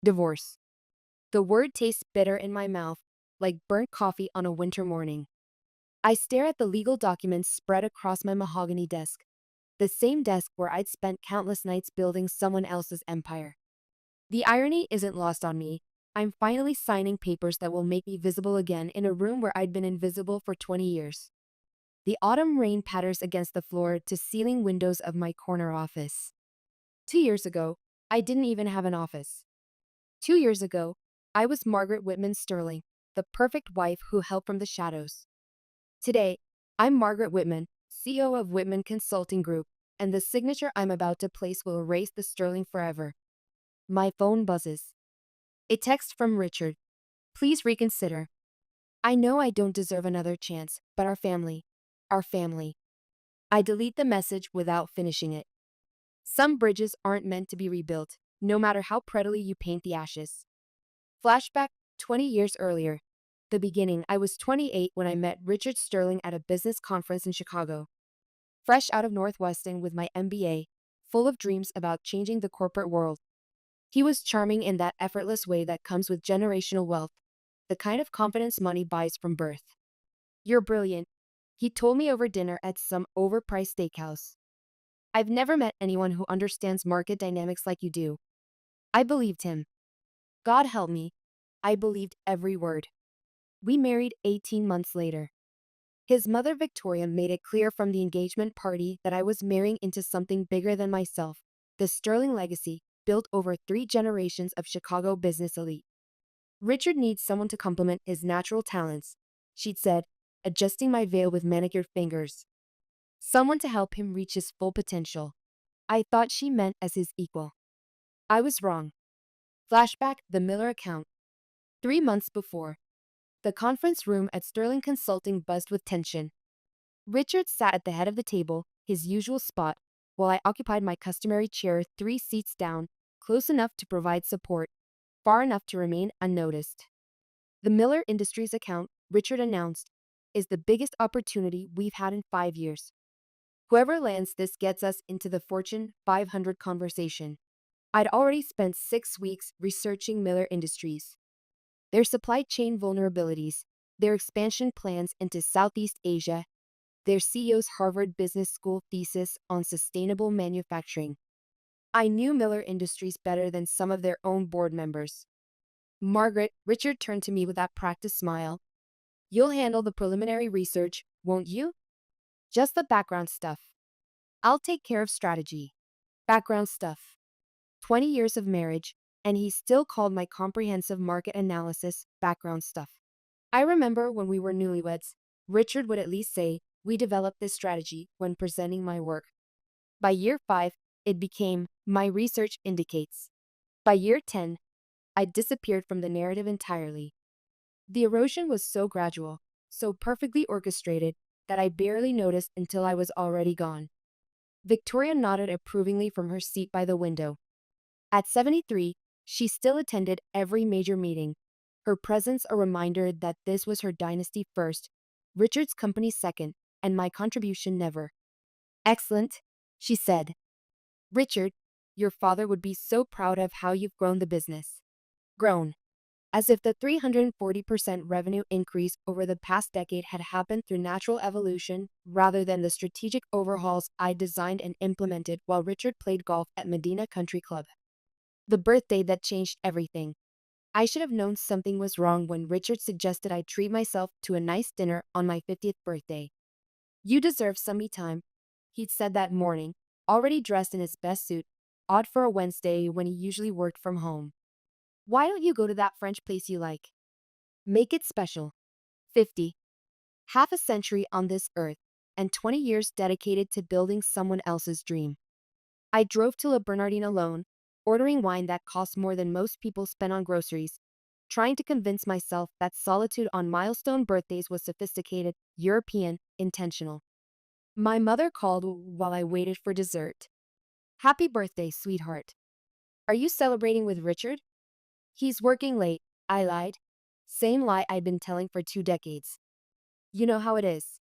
Divorce. The word tastes bitter in my mouth, like burnt coffee on a winter morning. I stare at the legal documents spread across my mahogany desk, the same desk where I'd spent countless nights building someone else's empire. The irony isn't lost on me. I'm finally signing papers that will make me visible again in a room where I'd been invisible for 20 years. The autumn rain patters against the floor to ceiling windows of my corner office. 2 years ago, I didn't even have an office. 2 years ago, I was Margaret Whitman Sterling, the perfect wife who helped from the shadows. Today, I'm Margaret Whitman, CEO of Whitman Consulting Group, and the signature I'm about to place will erase the Sterling forever. My phone buzzes. A text from Richard. Please reconsider. I know I don't deserve another chance, but our family. I delete the message without finishing it. Some bridges aren't meant to be rebuilt, no matter how prettily you paint the ashes. Flashback 20 years earlier. The beginning, I was 28 when I met Richard Sterling at a business conference in Chicago. Fresh out of Northwestern with my MBA, full of dreams about changing the corporate world. He was charming in that effortless way that comes with generational wealth, the kind of confidence money buys from birth. You're brilliant, he told me over dinner at some overpriced steakhouse. I've never met anyone who understands market dynamics like you do. I believed him. God help me, I believed every word. We married 18 months later. His mother Victoria made it clear from the engagement party that I was marrying into something bigger than myself, the Sterling legacy, built over 3 generations of Chicago business elite. Richard needs someone to complement his natural talents, she'd said, adjusting my veil with manicured fingers. Someone to help him reach his full potential. I thought she meant as his equal. I was wrong. Flashback, the Miller account. 3 months before. The conference room at Sterling Consulting buzzed with tension. Richard sat at the head of the table, his usual spot, while I occupied my customary chair 3 seats down, close enough to provide support, far enough to remain unnoticed. The Miller Industries account, Richard announced, is the biggest opportunity we've had in 5 years. Whoever lands this gets us into the Fortune 500 conversation. I'd already spent 6 weeks researching Miller Industries, their supply chain vulnerabilities, their expansion plans into Southeast Asia, their CEO's Harvard Business School thesis on sustainable manufacturing. I knew Miller Industries better than some of their own board members. Margaret, Richard turned to me with that practiced smile. You'll handle the preliminary research, won't you? Just the background stuff. I'll take care of strategy. Background stuff. 20 years of marriage, and he still called my comprehensive market analysis background stuff. I remember when we were newlyweds, Richard would at least say, we developed this strategy when presenting my work. By year 5, it became, my research indicates. By year 10, I disappeared from the narrative entirely. The erosion was so gradual, so perfectly orchestrated, that I barely noticed until I was already gone. Victoria nodded approvingly from her seat by the window. At 73, she still attended every major meeting, her presence a reminder that this was her dynasty first, Richard's company second, and my contribution never. Excellent, she said. Richard, your father would be so proud of how you've grown the business. Grown. As if the 340% revenue increase over the past decade had happened through natural evolution rather than the strategic overhauls I designed and implemented while Richard played golf at Medina Country Club. The birthday that changed everything. I should have known something was wrong when Richard suggested I treat myself to a nice dinner on my 50th birthday. You deserve some me time, he'd said that morning, already dressed in his best suit, odd for a Wednesday when he usually worked from home. Why don't you go to that French place you like? Make it special. 50. Half a century on this earth, and 20 years dedicated to building someone else's dream. I drove to Le Bernardin alone, ordering wine that cost more than most people spend on groceries, trying to convince myself that solitude on milestone birthdays was sophisticated, European, intentional. My mother called while I waited for dessert. Happy birthday, sweetheart. Are you celebrating with Richard? He's working late, I lied. Same lie I'd been telling for 2 decades. You know how it is.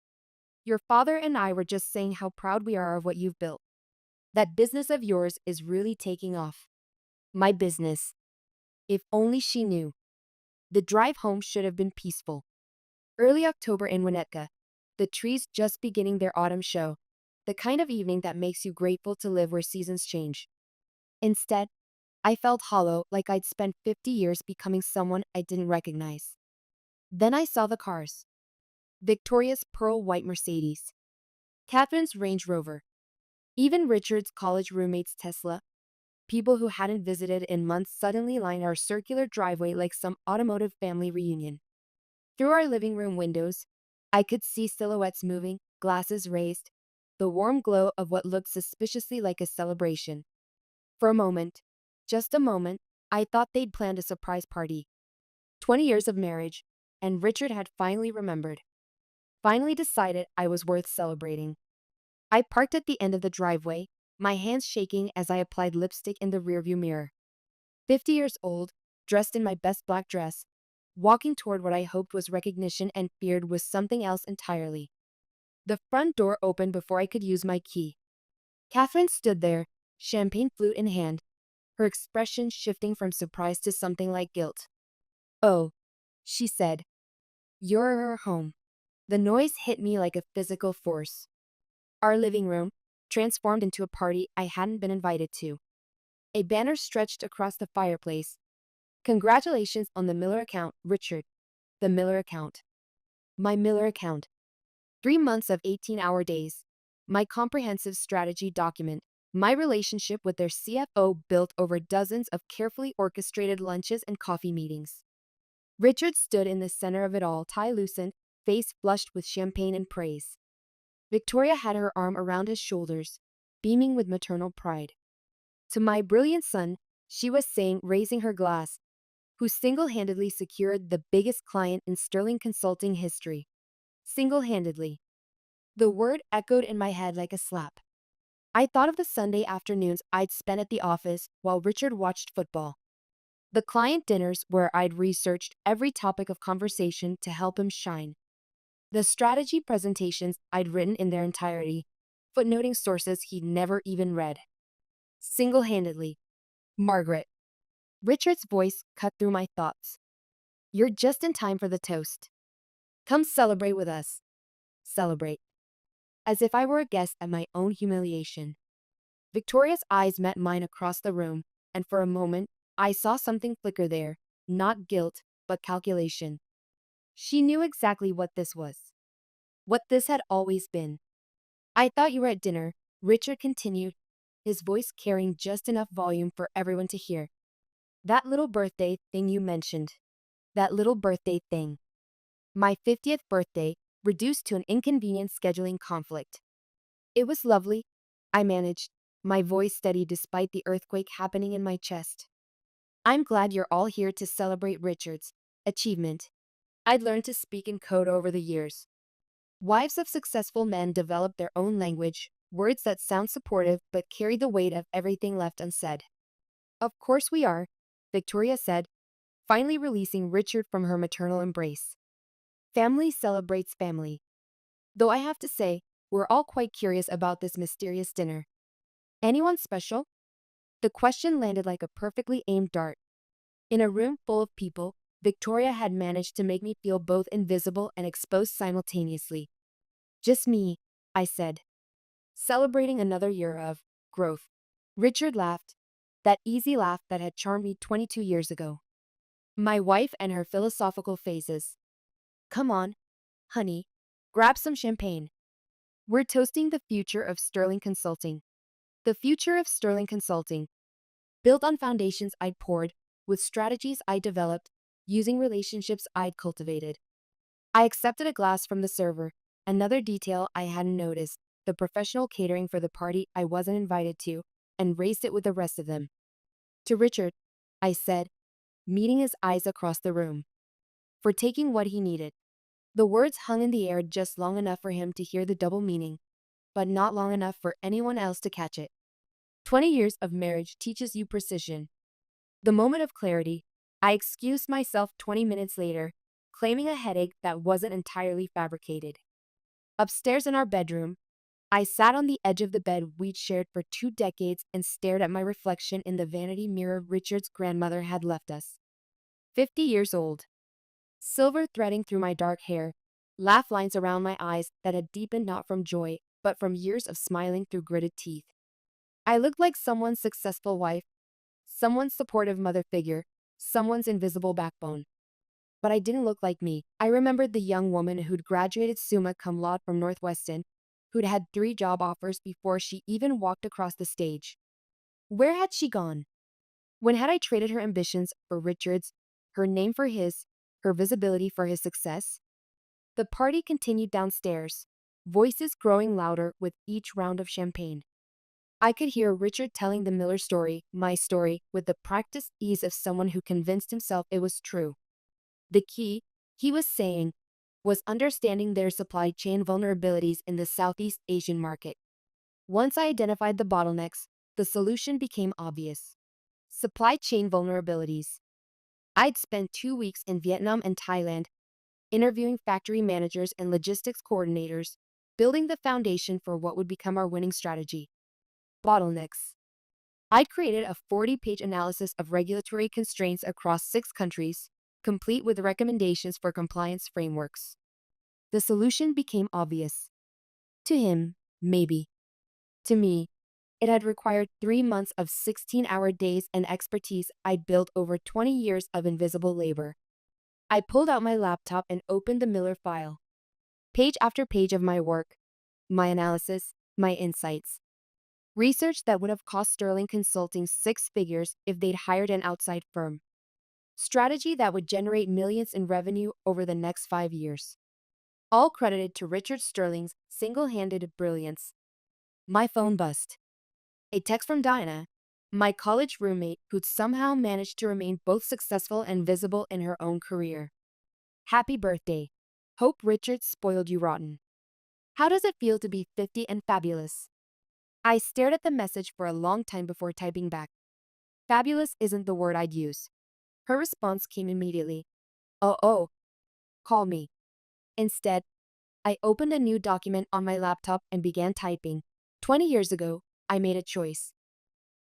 Your father and I were just saying how proud we are of what you've built. That business of yours is really taking off. My business. If only she knew. The drive home should have been peaceful. Early October in Winnetka. The trees just beginning their autumn show. The kind of evening that makes you grateful to live where seasons change. Instead, I felt hollow, like I'd spent 50 years becoming someone I didn't recognize. Then I saw the cars. Victoria's pearl white Mercedes. Catherine's Range Rover. Even Richard's college roommate's Tesla. People who hadn't visited in months suddenly lined our circular driveway like some automotive family reunion. Through our living room windows, I could see silhouettes moving, glasses raised, the warm glow of what looked suspiciously like a celebration. For a moment, just a moment, I thought they'd planned a surprise party. 20 years of marriage, and Richard had finally remembered. Finally decided I was worth celebrating. I parked at the end of the driveway, my hands shaking as I applied lipstick in the rearview mirror. 50 years old, dressed in my best black dress, walking toward what I hoped was recognition and feared was something else entirely. The front door opened before I could use my key. Catherine stood there, champagne flute in hand, her expression shifting from surprise to something like guilt. "Oh," she said, "you're home." The noise hit me like a physical force. Our living room transformed into a party I hadn't been invited to. A banner stretched across the fireplace. "Congratulations on the Miller account, Richard." The Miller account. My Miller account. 3 months of 18-hour days. My comprehensive strategy document. My relationship with their CFO built over dozens of carefully orchestrated lunches and coffee meetings. Richard stood in the center of it all, tie loosened, face flushed with champagne and praise. Victoria had her arm around his shoulders, beaming with maternal pride. To my brilliant son, she was saying, raising her glass, who single-handedly secured the biggest client in Sterling Consulting history. Single-handedly. The word echoed in my head like a slap. I thought of the Sunday afternoons I'd spent at the office while Richard watched football. The client dinners where I'd researched every topic of conversation to help him shine. The strategy presentations I'd written in their entirety, footnoting sources he'd never even read. Single-handedly. Margaret. Richard's voice cut through my thoughts. "You're just in time for the toast. Come celebrate with us." Celebrate. As if I were a guest at my own humiliation. Victoria's eyes met mine across the room, and for a moment, I saw something flicker there, not guilt, but calculation. She knew exactly what this was. What this had always been. "I thought you were at dinner," Richard continued, his voice carrying just enough volume for everyone to hear. "That little birthday thing you mentioned. That little birthday thing. My 50th birthday, reduced to an inconvenient scheduling conflict. It was lovely," I managed, my voice steady despite the earthquake happening in my chest. "I'm glad you're all here to celebrate Richard's achievement." I'd learned to speak in code over the years. Wives of successful men develop their own language, words that sound supportive but carry the weight of everything left unsaid. "Of course we are," Victoria said, finally releasing Richard from her maternal embrace. "Family celebrates family. Though I have to say, we're all quite curious about this mysterious dinner. Anyone special?" The question landed like a perfectly aimed dart. In a room full of people, Victoria had managed to make me feel both invisible and exposed simultaneously. "Just me," I said, celebrating another year of growth. Richard laughed, that easy laugh that had charmed me 22 years ago. My wife and her philosophical phases. "Come on, honey, grab some champagne. We're toasting the future of Sterling Consulting." The future of Sterling Consulting. Built on foundations I'd poured, with strategies I developed, using relationships I'd cultivated. I accepted a glass from the server, another detail I hadn't noticed, the professional catering for the party I wasn't invited to, and raised it with the rest of them. "To Richard," I said, meeting his eyes across the room. "For taking what he needed." The words hung in the air just long enough for him to hear the double meaning, but not long enough for anyone else to catch it. 20 years of marriage teaches you precision. The moment of clarity, I excused myself 20 minutes later, claiming a headache that wasn't entirely fabricated. Upstairs in our bedroom, I sat on the edge of the bed we'd shared for 2 decades and stared at my reflection in the vanity mirror Richard's grandmother had left us. 50 years old. Silver threading through my dark hair, laugh lines around my eyes that had deepened not from joy, but from years of smiling through gritted teeth. I looked like someone's successful wife, someone's supportive mother figure, someone's invisible backbone. But I didn't look like me. I remembered the young woman who'd graduated summa cum laude from Northwestern, who'd had 3 job offers before she even walked across the stage. Where had she gone? When had I traded her ambitions for Richard's, her name for his, her visibility for his success? The party continued downstairs, voices growing louder with each round of champagne. I could hear Richard telling the Miller story, my story, with the practiced ease of someone who convinced himself it was true. The key, he was saying, was understanding their supply chain vulnerabilities in the Southeast Asian market. Once I identified the bottlenecks, the solution became obvious. Supply chain vulnerabilities. I'd spent 2 weeks in Vietnam and Thailand, interviewing factory managers and logistics coordinators, building the foundation for what would become our winning strategy. Bottlenecks. I'd created a 40-page analysis of regulatory constraints across 6 countries, complete with recommendations for compliance frameworks. The solution became obvious. To him, maybe. To me, it had required 3 months of 16-hour days and expertise I'd built over 20 years of invisible labor. I pulled out my laptop and opened the Miller file. Page after page of my work, my analysis, my insights. Research that would have cost Sterling Consulting 6 figures if they'd hired an outside firm. Strategy that would generate millions in revenue over the next 5 years. All credited to Richard Sterling's single-handed brilliance. My phone buzzed. A text from Diana, my college roommate who'd somehow managed to remain both successful and visible in her own career. Happy birthday. Hope Richard spoiled you rotten. How does it feel to be 50 and fabulous? I stared at the message for a long time before typing back. Fabulous isn't the word I'd use. Her response came immediately. Oh, call me. Instead, I opened a new document on my laptop and began typing. 20 years ago, I made a choice.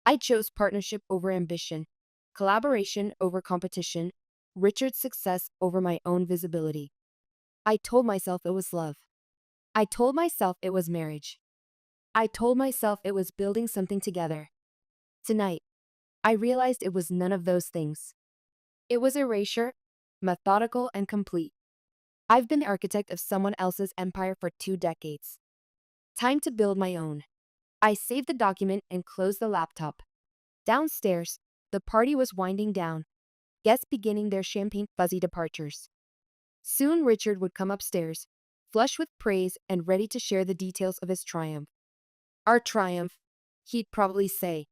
I chose partnership over ambition, collaboration over competition, Richard's success over my own visibility. I told myself it was love. I told myself it was marriage. I told myself it was building something together. Tonight, I realized it was none of those things. It was erasure, methodical and complete. I've been the architect of someone else's empire for 2 decades. Time to build my own. I saved the document and closed the laptop. Downstairs, the party was winding down, guests beginning their champagne fuzzy departures. Soon Richard would come upstairs, flushed with praise and ready to share the details of his triumph. Our triumph, he'd probably say.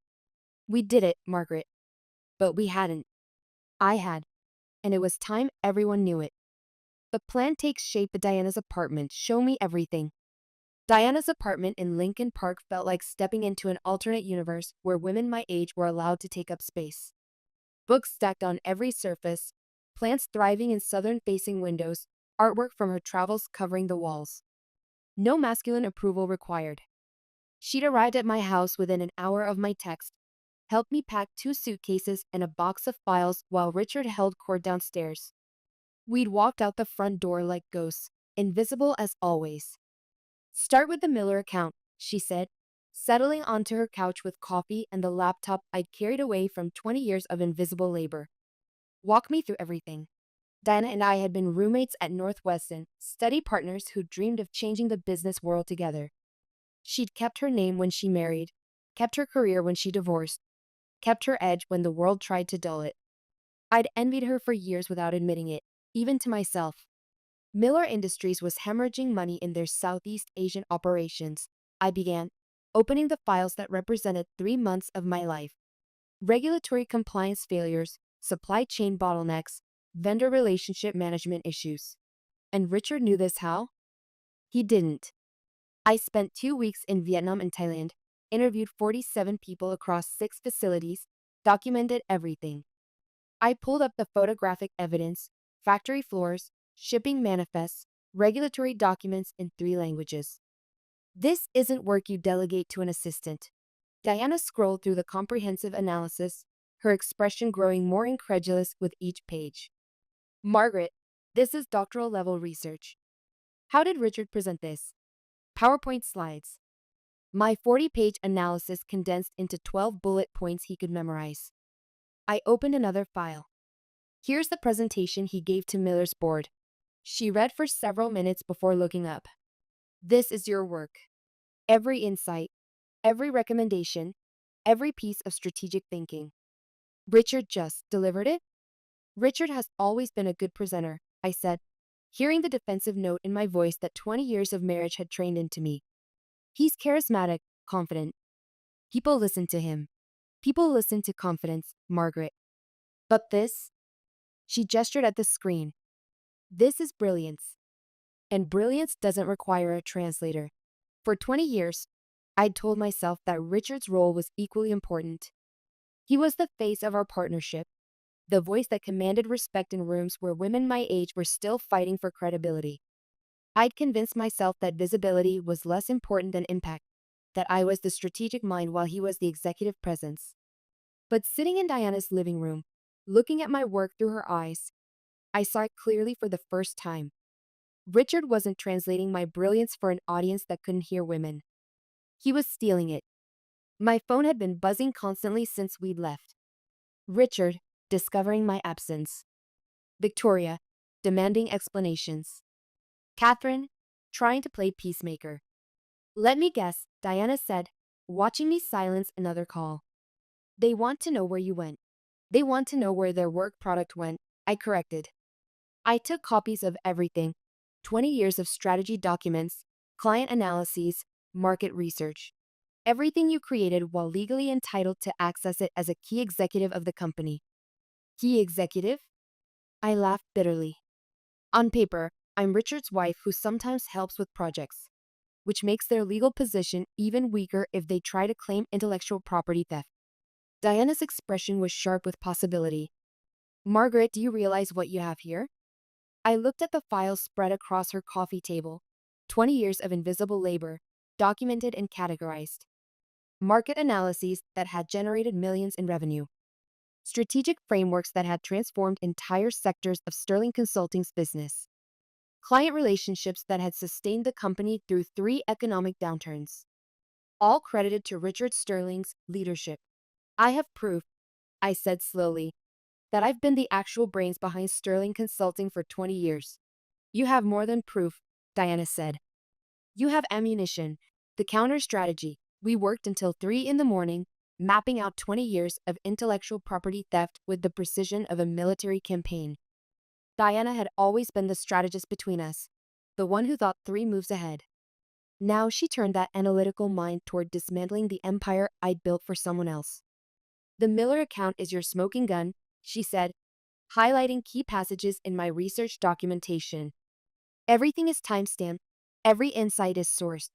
We did it, Margaret. But we hadn't. I had. And it was time everyone knew it. The plan takes shape at Diana's apartment. Show me everything. Diana's apartment in Lincoln Park felt like stepping into an alternate universe where women my age were allowed to take up space. Books stacked on every surface, plants thriving in southern-facing windows, artwork from her travels covering the walls. No masculine approval required. She'd arrived at my house within an hour of my text, helped me pack 2 suitcases and a box of files while Richard held court downstairs. We'd walked out the front door like ghosts, invisible as always. Start with the Miller account, she said, settling onto her couch with coffee and the laptop I'd carried away from 20 years of invisible labor. Walk me through everything. Diana and I had been roommates at Northwestern, study partners who dreamed of changing the business world together. She'd kept her name when she married, kept her career when she divorced, kept her edge when the world tried to dull it. I'd envied her for years without admitting it, even to myself. Miller Industries was hemorrhaging money in their Southeast Asian operations. I began, opening the files that represented 3 months of my life. Regulatory compliance failures, supply chain bottlenecks, vendor relationship management issues. And Richard knew this how? He didn't. I spent 2 weeks in Vietnam and Thailand, interviewed 47 people across 6 facilities, documented everything. I pulled up the photographic evidence, factory floors, shipping manifests, regulatory documents in 3 languages. This isn't work you delegate to an assistant. Diana scrolled through the comprehensive analysis, her expression growing more incredulous with each page. Margaret, this is doctoral level research. How did Richard present this? PowerPoint slides. My 40-page analysis condensed into 12 bullet points he could memorize. I opened another file. Here's the presentation he gave to Miller's board. She read for several minutes before looking up. This is your work. Every insight, every recommendation, every piece of strategic thinking. Richard just delivered it? Richard has always been a good presenter, I said, hearing the defensive note in my voice that 20 years of marriage had trained into me. He's charismatic, confident. People listen to him. People listen to confidence, Margaret. But this? She gestured at the screen. This is brilliance. And brilliance doesn't require a translator. For 20 years, I'd told myself that Richard's role was equally important. He was the face of our partnership, the voice that commanded respect in rooms where women my age were still fighting for credibility. I'd convinced myself that visibility was less important than impact, that I was the strategic mind while he was the executive presence. But sitting in Diana's living room, looking at my work through her eyes, I saw it clearly for the first time. Richard wasn't translating my brilliance for an audience that couldn't hear women. He was stealing it. My phone had been buzzing constantly since we'd left. Richard, discovering my absence. Victoria, demanding explanations. Catherine, trying to play peacemaker. Let me guess, Diana said, watching me silence another call. They want to know where you went. They want to know where their work product went, I corrected. I took copies of everything, 20 years of strategy documents, client analyses, market research. Everything you created while legally entitled to access it as a key executive of the company. Key executive? I laughed bitterly. On paper, I'm Richard's wife who sometimes helps with projects, which makes their legal position even weaker if they try to claim intellectual property theft. Diana's expression was sharp with possibility. Margaret, do you realize what you have here? I looked at the files spread across her coffee table. 20 years of invisible labor, documented and categorized. Market analyses that had generated millions in revenue. Strategic frameworks that had transformed entire sectors of Sterling Consulting's business. Client relationships that had sustained the company through 3 economic downturns. All credited to Richard Sterling's leadership. I have proof, I said slowly, that I've been the actual brains behind Sterling Consulting for 20 years. You have more than proof, Diana said. You have ammunition, the counter strategy. We worked until 3 in the morning, mapping out 20 years of intellectual property theft with the precision of a military campaign. Diana had always been the strategist between us, the one who thought 3 moves ahead. Now she turned that analytical mind toward dismantling the empire I'd built for someone else. The Miller account is your smoking gun, she said, highlighting key passages in my research documentation. Everything is timestamped, every insight is sourced,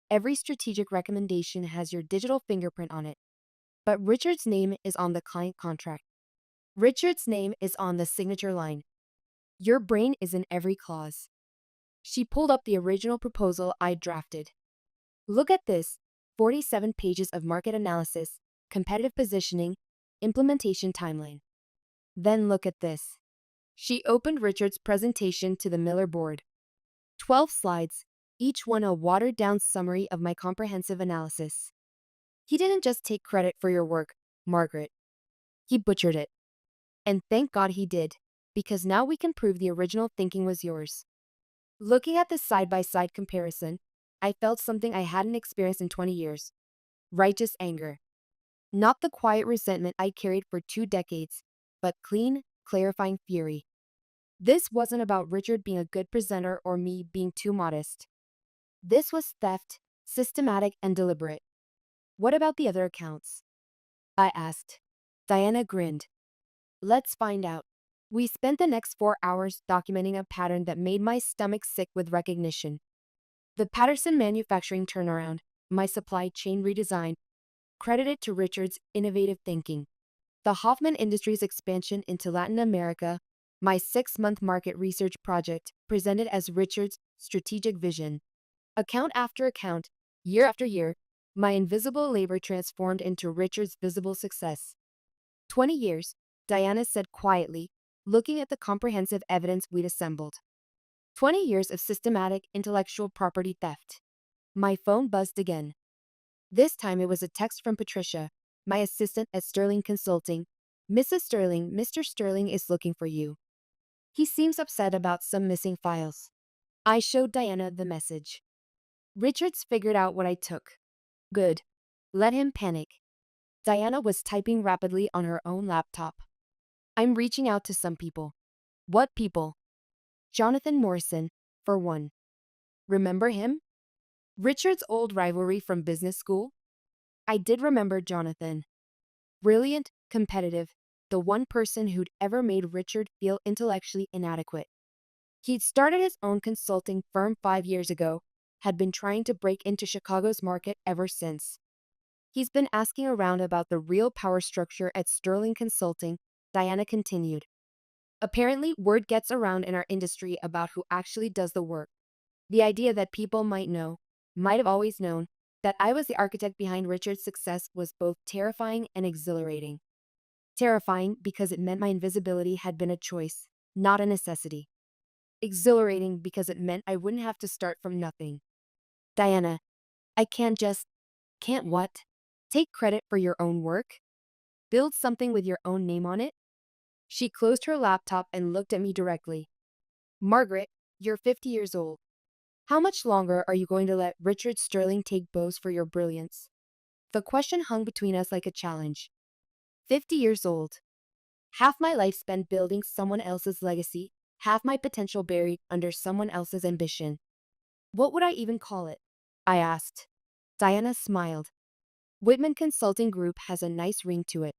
every strategic recommendation has your digital fingerprint on it. But Richard's name is on the client contract. Richard's name is on the signature line. Your brain is in every clause. She pulled up the original proposal I'd drafted. Look at this, 47 pages of market analysis, competitive positioning, implementation timeline. Then look at this. She opened Richard's presentation to the Miller board. 12 slides, each one a watered-down summary of my comprehensive analysis. He didn't just take credit for your work, Margaret. He butchered it. And thank God he did, because now we can prove the original thinking was yours. Looking at this side-by-side comparison, I felt something I hadn't experienced in 20 years. Righteous anger. Not the quiet resentment I carried for 2 decades, but clean, clarifying fury. This wasn't about Richard being a good presenter or me being too modest. This was theft, systematic and deliberate. What about the other accounts? I asked. Diana grinned. Let's find out. We spent the next 4 hours documenting a pattern that made my stomach sick with recognition. The Patterson manufacturing turnaround, my supply chain redesign, credited to Richard's innovative thinking. The Hoffman Industries expansion into Latin America, my 6-month market research project, presented as Richard's strategic vision. Account after account, Year after year, my invisible labor transformed into Richard's visible success. 20 years, Diana said quietly, looking at the comprehensive evidence we'd assembled. 20 years of systematic intellectual property theft. My phone buzzed again. This time it was a text from Patricia, my assistant at Sterling Consulting. Mrs. Sterling, Mr. Sterling is looking for you. He seems upset about some missing files. I showed Diana the message. Richards figured out what I took. Good. Let him panic. Diana was typing rapidly on her own laptop. I'm reaching out to some people. What people? Jonathan Morrison, for one. Remember him? Richard's old rivalry from business school? I did remember Jonathan. Brilliant, competitive, the one person who'd ever made Richard feel intellectually inadequate. He'd started his own consulting firm 5 years ago, had been trying to break into Chicago's market ever since. He's been asking around about the real power structure at Sterling Consulting, Diana continued. Apparently, word gets around in our industry about who actually does the work. The idea that people might have always known, that I was the architect behind Richard's success was both terrifying and exhilarating. Terrifying because it meant my invisibility had been a choice, not a necessity. Exhilarating because it meant I wouldn't have to start from nothing. Diana, I can't what? Take credit for your own work? Build something with your own name on it? She closed her laptop and looked at me directly. Margaret, you're 50 years old. How much longer are you going to let Richard Sterling take bows for your brilliance? The question hung between us like a challenge. 50 years old. Half my life spent building someone else's legacy, half my potential buried under someone else's ambition. What would I even call it? I asked. Diana smiled. Whitman Consulting Group has a nice ring to it.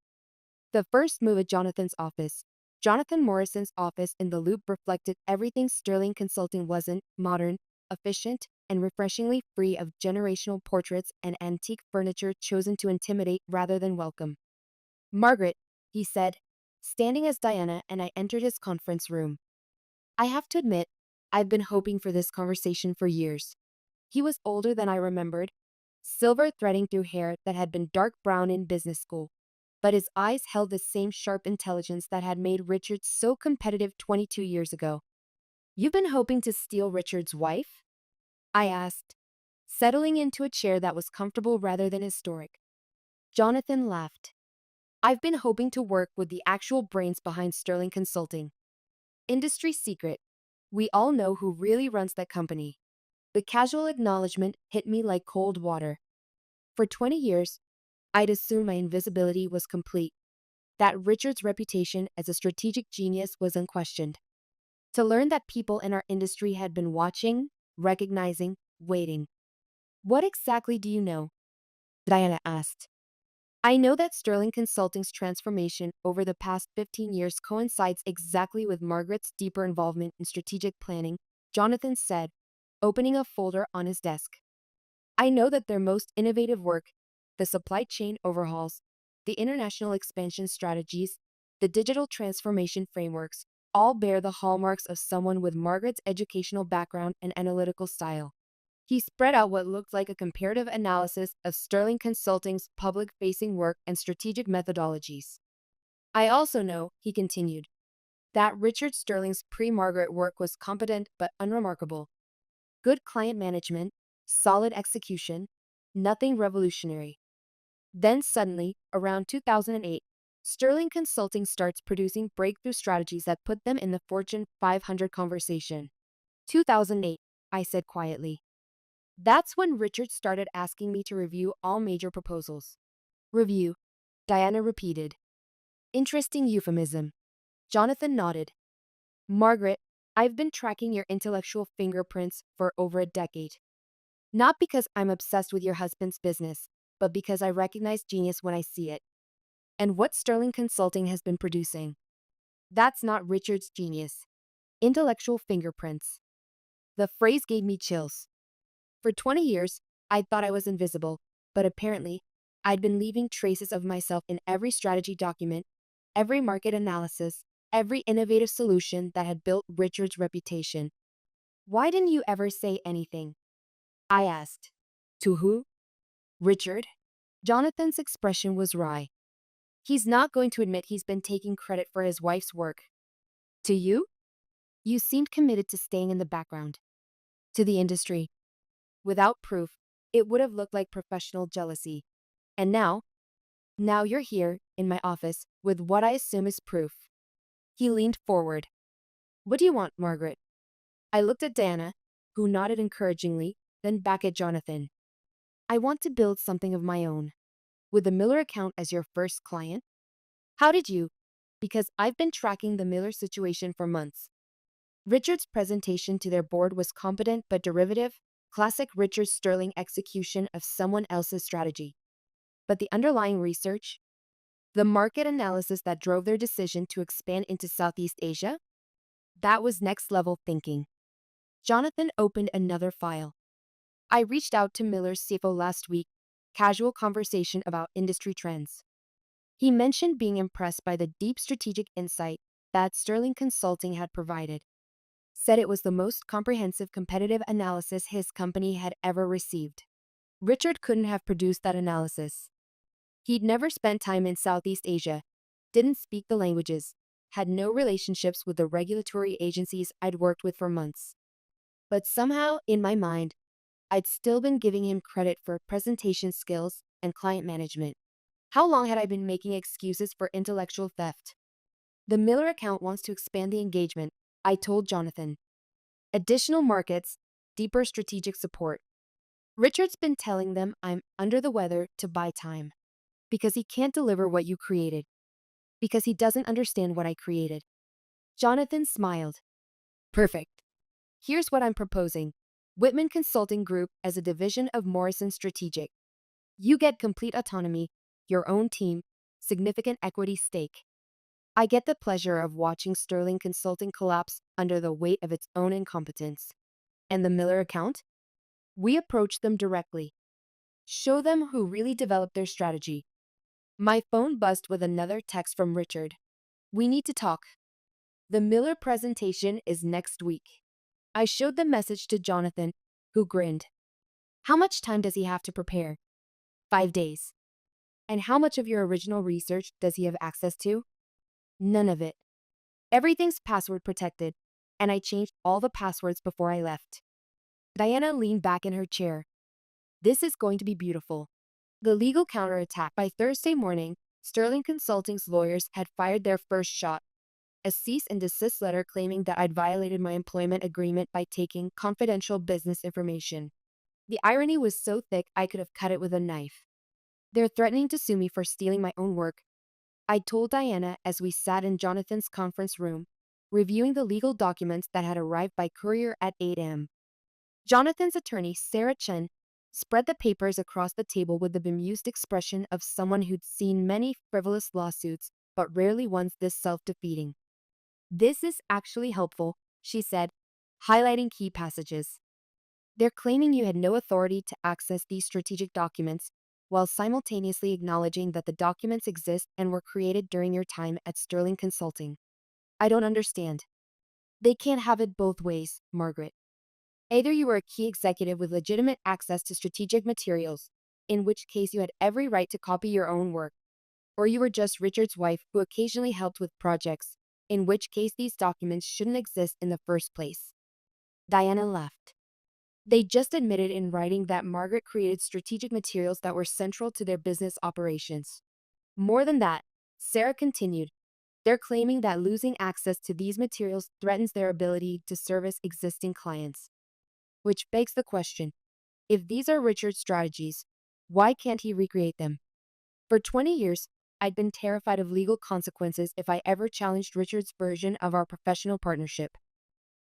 The first move at Jonathan's office, Jonathan Morrison's office in the Loop, reflected everything Sterling Consulting wasn't: modern, efficient, and refreshingly free of generational portraits and antique furniture chosen to intimidate rather than welcome. Margaret, he said, standing as Diana and I entered his conference room. I have to admit, I've been hoping for this conversation for years. He was older than I remembered, silver threading through hair that had been dark brown in business school, but his eyes held the same sharp intelligence that had made Richard so competitive 22 years ago. You've been hoping to steal Richard's wife? I asked, settling into a chair that was comfortable rather than historic. Jonathan laughed. I've been hoping to work with the actual brains behind Sterling Consulting. Industry secret. We all know who really runs that company. The casual acknowledgement hit me like cold water. For 20 years, I'd assumed my invisibility was complete, that Richard's reputation as a strategic genius was unquestioned. To learn that people in our industry had been watching, recognizing, waiting. What exactly do you know? Diana asked. I know that Sterling Consulting's transformation over the past 15 years coincides exactly with Margaret's deeper involvement in strategic planning, Jonathan said, opening a folder on his desk. I know that their most innovative work, the supply chain overhauls, the international expansion strategies, the digital transformation frameworks, all bear the hallmarks of someone with Margaret's educational background and analytical style. He spread out what looked like a comparative analysis of Sterling Consulting's public-facing work and strategic methodologies. I also know, he continued, that Richard Sterling's pre-Margaret work was competent but unremarkable. Good client management, solid execution, nothing revolutionary. Then suddenly, around 2008, Sterling Consulting starts producing breakthrough strategies that put them in the Fortune 500 conversation. 2008, I said quietly. That's when Richard started asking me to review all major proposals. Review, Diana repeated. Interesting euphemism. Jonathan nodded. Margaret, I've been tracking your intellectual fingerprints for over a decade. Not because I'm obsessed with your husband's business, but because I recognize genius when I see it. And what Sterling Consulting has been producing. That's not Richard's genius. Intellectual fingerprints. The phrase gave me chills. For 20 years, I'd thought I was invisible, but apparently, I'd been leaving traces of myself in every strategy document, every market analysis, every innovative solution that had built Richard's reputation. Why didn't you ever say anything? I asked. To who? Richard? Jonathan's expression was wry. He's not going to admit he's been taking credit for his wife's work. To you? You seemed committed to staying in the background. To the industry. Without proof, it would have looked like professional jealousy. And now you're here, in my office, with what I assume is proof. He leaned forward. What do you want, Margaret? I looked at Diana, who nodded encouragingly, then back at Jonathan. I want to build something of my own. With the Miller account as your first client? How did you? Because I've been tracking the Miller situation for months. Richard's presentation to their board was competent but derivative, classic Richard Sterling execution of someone else's strategy. But the underlying research, the market analysis that drove their decision to expand into Southeast Asia, that was next level thinking. Jonathan opened another file. I reached out to Miller's CFO last week, casual conversation about industry trends. He mentioned being impressed by the deep strategic insight that Sterling Consulting had provided. Said it was the most comprehensive competitive analysis his company had ever received. Richard couldn't have produced that analysis. He'd never spent time in Southeast Asia, didn't speak the languages, had no relationships with the regulatory agencies I'd worked with for months. But somehow, in my mind, I'd still been giving him credit for presentation skills and client management. How long had I been making excuses for intellectual theft? The Miller account wants to expand the engagement, I told Jonathan. Additional markets, deeper strategic support. Richard's been telling them I'm under the weather to buy time. Because he can't deliver what you created. Because he doesn't understand what I created. Jonathan smiled. Perfect. Here's what I'm proposing. Whitman Consulting Group as a division of Morrison Strategic. You get complete autonomy, your own team, significant equity stake. I get the pleasure of watching Sterling Consulting collapse under the weight of its own incompetence. And the Miller account? We approach them directly. Show them who really developed their strategy. My phone buzzed with another text from Richard. We need to talk. The Miller presentation is next week. I showed the message to Jonathan, who grinned. How much time does he have to prepare? 5 days. And how much of your original research does he have access to? None of it. Everything's password protected, and I changed all the passwords before I left. Diana leaned back in her chair. This is going to be beautiful. The legal counterattack. By Thursday morning, Sterling Consulting's lawyers had fired their first shot. A cease and desist letter claiming that I'd violated my employment agreement by taking confidential business information. The irony was so thick I could have cut it with a knife. They're threatening to sue me for stealing my own work. I told Diana as we sat in Jonathan's conference room, reviewing the legal documents that had arrived by courier at 8 a.m. Jonathan's attorney, Sarah Chen, spread the papers across the table with the bemused expression of someone who'd seen many frivolous lawsuits, but rarely ones this self-defeating. This is actually helpful, she said, highlighting key passages. They're claiming you had no authority to access these strategic documents, while simultaneously acknowledging that the documents exist and were created during your time at Sterling Consulting. I don't understand. They can't have it both ways, Margaret. Either you were a key executive with legitimate access to strategic materials, in which case you had every right to copy your own work, or you were just Richard's wife who occasionally helped with projects, in which case these documents shouldn't exist in the first place. Diana laughed. They just admitted in writing that Margaret created strategic materials that were central to their business operations. More than that, Sarah continued, they're claiming that losing access to these materials threatens their ability to service existing clients. Which begs the question, if these are Richard's strategies, why can't he recreate them? For 20 years, I'd been terrified of legal consequences if I ever challenged Richard's version of our professional partnership.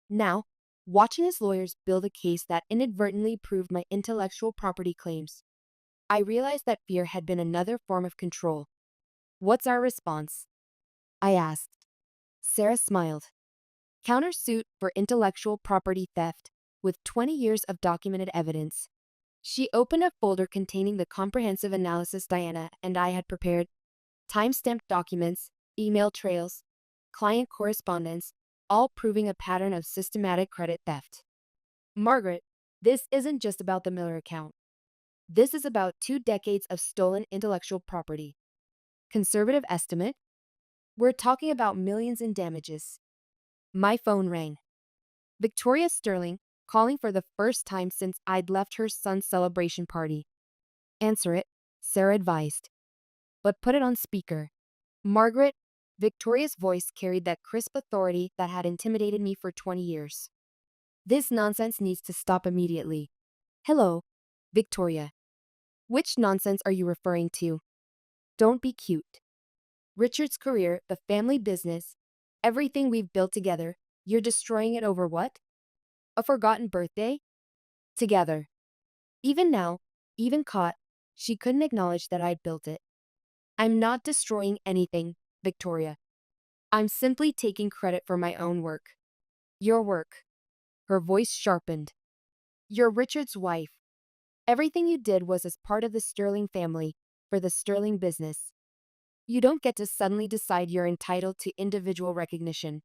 Now, watching his lawyers build a case that inadvertently proved my intellectual property claims, I realized that fear had been another form of control. What's our response? I asked. Sarah smiled. Countersuit for intellectual property theft with 20 years of documented evidence. She opened a folder containing the comprehensive analysis Diana and I had prepared, time-stamped documents, email trails, client correspondence, all proving a pattern of systematic credit theft. Margaret, this isn't just about the Miller account. This is about 2 decades of stolen intellectual property. Conservative estimate? We're talking about millions in damages. My phone rang. Victoria Sterling, calling for the first time since I'd left her son's celebration party. Answer it, Sarah advised. But put it on speaker. Margaret, Victoria's voice carried that crisp authority that had intimidated me for 20 years. This nonsense needs to stop immediately. Hello, Victoria. Which nonsense are you referring to? Don't be cute. Richard's career, the family business, everything we've built together, you're destroying it over what? A forgotten birthday? Together. Even now, even caught, she couldn't acknowledge that I'd built it. I'm not destroying anything, Victoria. I'm simply taking credit for my own work. Your work. Her voice sharpened. You're Richard's wife. Everything you did was as part of the Sterling family, for the Sterling business. You don't get to suddenly decide you're entitled to individual recognition.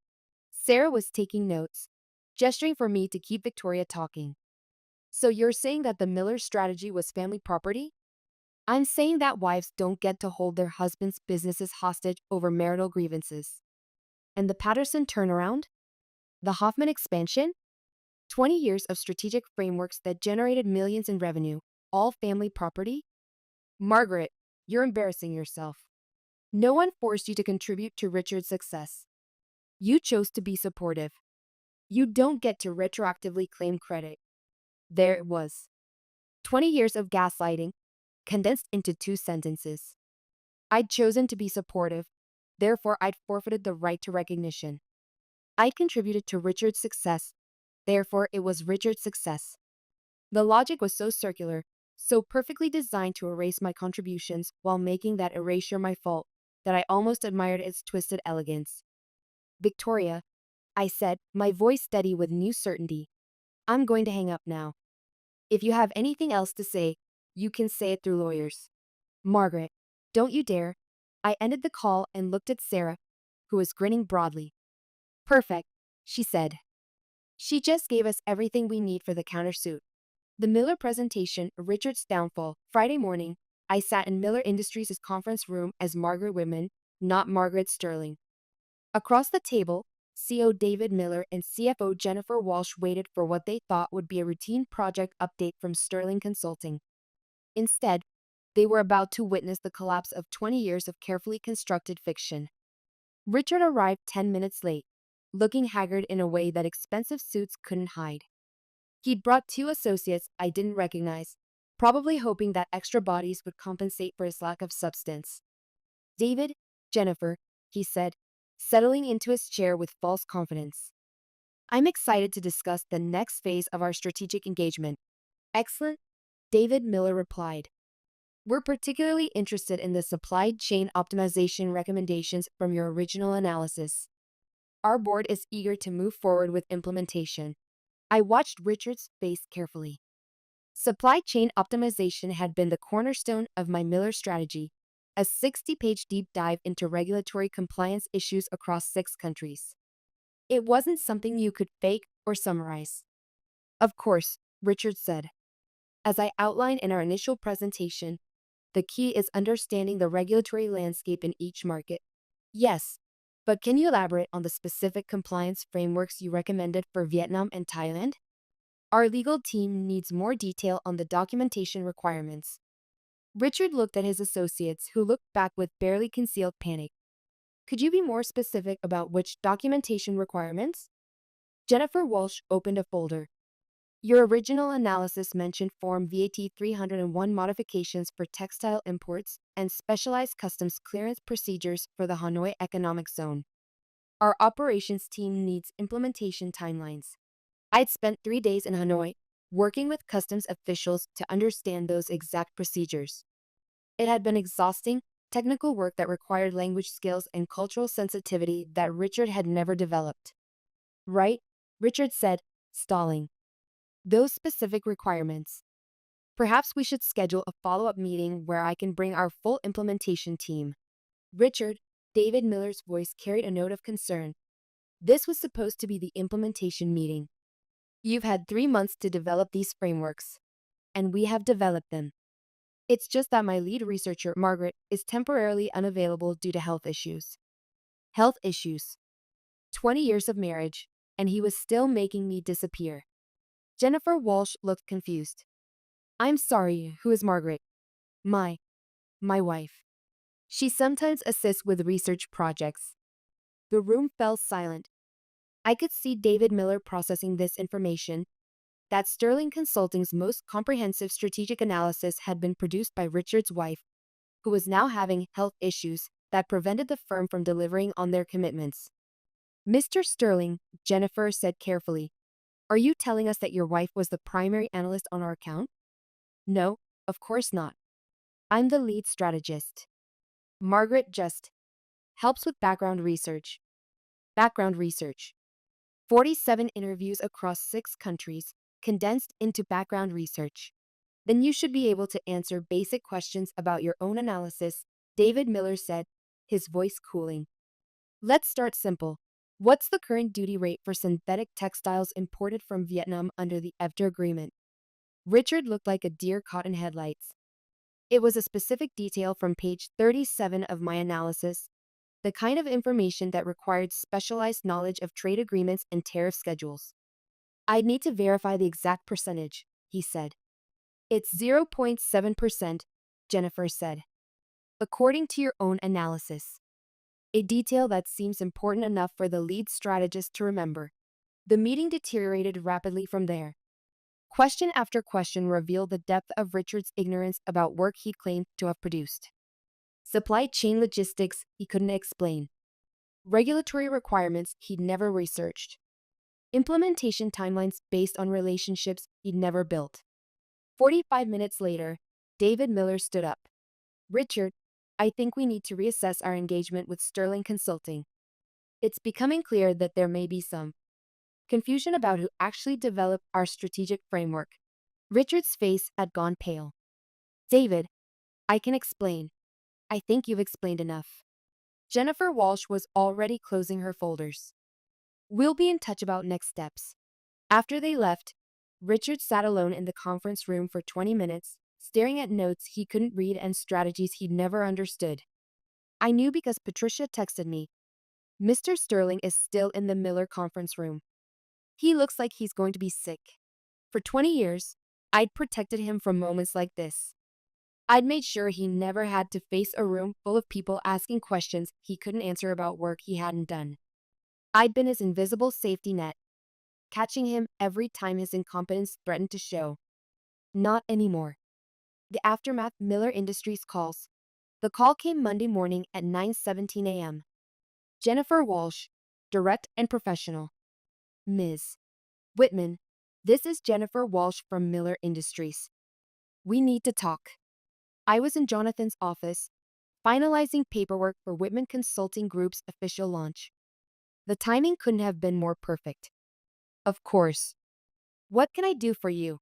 Sarah was taking notes, gesturing for me to keep Victoria talking. So you're saying that the Miller strategy was family property? I'm saying that wives don't get to hold their husbands' businesses hostage over marital grievances. And the Patterson turnaround? The Hoffman expansion? 20 years of strategic frameworks that generated millions in revenue, all family property? Margaret, you're embarrassing yourself. No one forced you to contribute to Richard's success. You chose to be supportive. You don't get to retroactively claim credit. There it was. 20 years of gaslighting, condensed into 2 sentences. I'd chosen to be supportive, therefore I'd forfeited the right to recognition. I'd contributed to Richard's success, therefore it was Richard's success. The logic was so circular, so perfectly designed to erase my contributions while making that erasure my fault, that I almost admired its twisted elegance. Victoria, I said, my voice steady with new certainty. I'm going to hang up now. If you have anything else to say, you can say it through lawyers. Margaret, don't you dare. I ended the call and looked at Sarah, who was grinning broadly. Perfect, she said. She just gave us everything we need for the countersuit. The Miller presentation, Richard's downfall, Friday morning, I sat in Miller Industries' conference room as Margaret Whitman, not Margaret Sterling. Across the table, CEO David Miller and CFO Jennifer Walsh waited for what they thought would be a routine project update from Sterling Consulting. Instead, they were about to witness the collapse of 20 years of carefully constructed fiction. Richard arrived 10 minutes late, looking haggard in a way that expensive suits couldn't hide. He'd brought 2 associates I didn't recognize, probably hoping that extra bodies would compensate for his lack of substance. David, Jennifer, he said, settling into his chair with false confidence. I'm excited to discuss the next phase of our strategic engagement. Excellent, David Miller replied. We're particularly interested in the supply chain optimization recommendations from your original analysis. Our board is eager to move forward with implementation. I watched Richard's face carefully. Supply chain optimization had been the cornerstone of my Miller strategy, a 60-page deep dive into regulatory compliance issues across 6 countries. It wasn't something you could fake or summarize. Of course, Richard said. As I outlined in our initial presentation, the key is understanding the regulatory landscape in each market. Yes, but can you elaborate on the specific compliance frameworks you recommended for Vietnam and Thailand? Our legal team needs more detail on the documentation requirements. Richard looked at his associates, who looked back with barely concealed panic. Could you be more specific about which documentation requirements? Jennifer Walsh opened a folder. Your original analysis mentioned Form VAT 301 modifications for textile imports and specialized customs clearance procedures for the Hanoi Economic Zone. Our operations team needs implementation timelines. I'd spent 3 days in Hanoi, working with customs officials to understand those exact procedures. It had been exhausting, technical work that required language skills and cultural sensitivity that Richard had never developed. Right, Richard said, stalling. Those specific requirements. Perhaps we should schedule a follow-up meeting where I can bring our full implementation team. Richard, David Miller's voice carried a note of concern. This was supposed to be the implementation meeting. You've had 3 months to develop these frameworks, and we have developed them. It's just that my lead researcher, Margaret, is temporarily unavailable due to health issues. Health issues. 20 years of marriage, and he was still making me disappear. Jennifer Walsh looked confused. I'm sorry, who is Margaret? My, my wife. She sometimes assists with research projects. The room fell silent. I could see David Miller processing this information, that Sterling Consulting's most comprehensive strategic analysis had been produced by Richard's wife, who was now having health issues that prevented the firm from delivering on their commitments. Mr. Sterling, Jennifer said carefully, are you telling us that your wife was the primary analyst on our account? No, of course not. I'm the lead strategist. Margaret just helps with background research. Background research. 47 interviews across 6 countries, condensed into background research. Then you should be able to answer basic questions about your own analysis, David Miller said, his voice cooling. Let's start simple. What's the current duty rate for synthetic textiles imported from Vietnam under the EFTA agreement? Richard looked like a deer caught in headlights. It was a specific detail from page 37 of my analysis, the kind of information that required specialized knowledge of trade agreements and tariff schedules. I'd need to verify the exact percentage, he said. It's 0.7%, Jennifer said. According to your own analysis. A detail that seems important enough for the lead strategist to remember. The meeting deteriorated rapidly from there. Question after question revealed the depth of Richard's ignorance about work he claimed to have produced. Supply chain logistics he couldn't explain. Regulatory requirements he'd never researched. Implementation timelines based on relationships he'd never built. 45 minutes later, David Miller stood up. Richard, I think we need to reassess our engagement with Sterling Consulting. It's becoming clear that there may be some confusion about who actually developed our strategic framework. Richard's face had gone pale. David, I can explain. I think you've explained enough. Jennifer Walsh was already closing her folders. We'll be in touch about next steps. After they left, Richard sat alone in the conference room for 20 minutes, staring at notes he couldn't read and strategies he'd never understood. I knew because Patricia texted me. Mr. Sterling is still in the Miller conference room. He looks like he's going to be sick. For 20 years, I'd protected him from moments like this. I'd made sure he never had to face a room full of people asking questions he couldn't answer about work he hadn't done. I'd been his invisible safety net, catching him every time his incompetence threatened to show. Not anymore. The aftermath Miller Industries calls. The call came Monday morning at 9:17 a.m. Jennifer Walsh, direct and professional. Ms. Whitman, this is Jennifer Walsh from Miller Industries. We need to talk. I was in Jonathan's office, finalizing paperwork for Whitman Consulting Group's official launch. The timing couldn't have been more perfect. Of course. What can I do for you?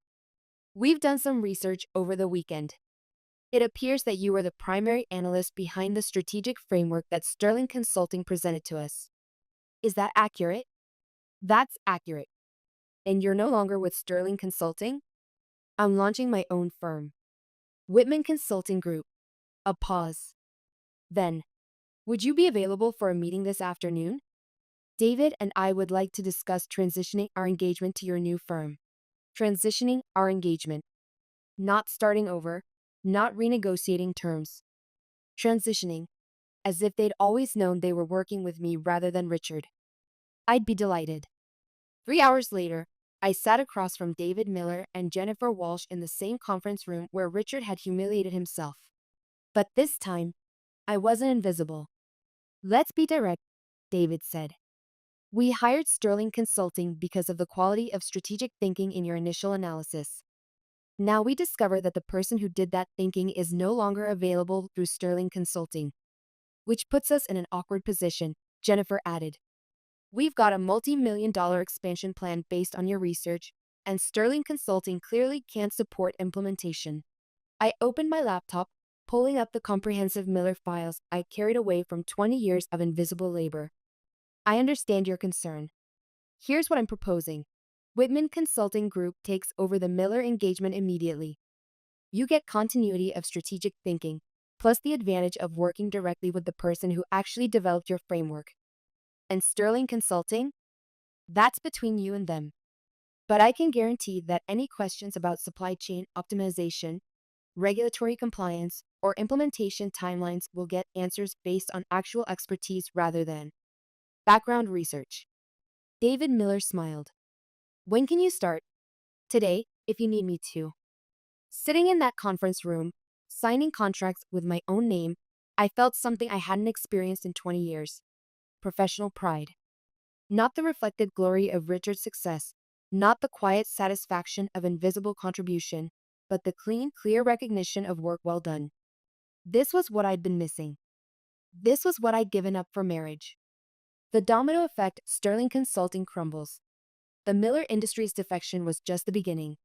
We've done some research over the weekend. It appears that you were the primary analyst behind the strategic framework that Sterling Consulting presented to us. Is that accurate? That's accurate. And you're no longer with Sterling Consulting? I'm launching my own firm. Whitman Consulting Group. A pause. Then, would you be available for a meeting this afternoon? David and I would like to discuss transitioning our engagement to your new firm. Transitioning our engagement. Not starting over, not renegotiating terms. Transitioning, as if they'd always known they were working with me rather than Richard. I'd be delighted. 3 hours later, I sat across from David Miller and Jennifer Walsh in the same conference room where Richard had humiliated himself. But this time, I wasn't invisible. Let's be direct, David said. We hired Sterling Consulting because of the quality of strategic thinking in your initial analysis. Now we discover that the person who did that thinking is no longer available through Sterling Consulting. Which puts us in an awkward position, Jennifer added. We've got a multi-million-dollar expansion plan based on your research, and Sterling Consulting clearly can't support implementation. I opened my laptop, pulling up the comprehensive Miller files I carried away from 20 years of invisible labor. I understand your concern. Here's what I'm proposing. Whitman Consulting Group takes over the Miller engagement immediately. You get continuity of strategic thinking, plus the advantage of working directly with the person who actually developed your framework. And Sterling Consulting? That's between you and them. But I can guarantee that any questions about supply chain optimization, regulatory compliance, or implementation timelines will get answers based on actual expertise rather than background research. David Miller smiled. When can you start? Today, if you need me to. Sitting in that conference room, signing contracts with my own name, I felt something I hadn't experienced in 20 years. Professional pride. Not the reflected glory of Richard's success, not the quiet satisfaction of invisible contribution, but the clean, clear recognition of work well done. This was what I'd been missing. This was what I'd given up for marriage. The domino effect, Sterling Consulting crumbles. The Miller Industries defection was just the beginning.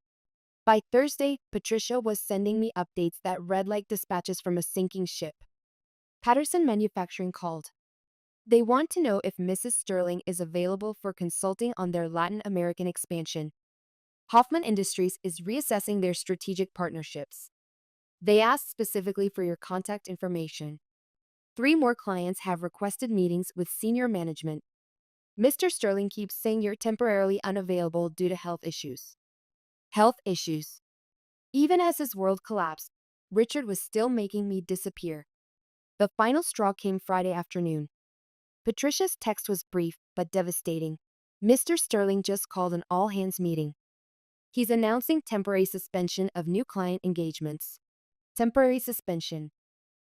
By Thursday, Patricia was sending me updates that read like dispatches from a sinking ship. Patterson Manufacturing called. They want to know if Mrs. Sterling is available for consulting on their Latin American expansion. Hoffman Industries is reassessing their strategic partnerships. They asked specifically for your contact information. 3 more clients have requested meetings with senior management. Mr. Sterling keeps saying you're temporarily unavailable due to health issues. Health issues. Even as his world collapsed, Richard was still making me disappear. The final straw came Friday afternoon. Patricia's text was brief but devastating. Mr. Sterling just called an all-hands meeting. He's announcing temporary suspension of new client engagements. Temporary suspension.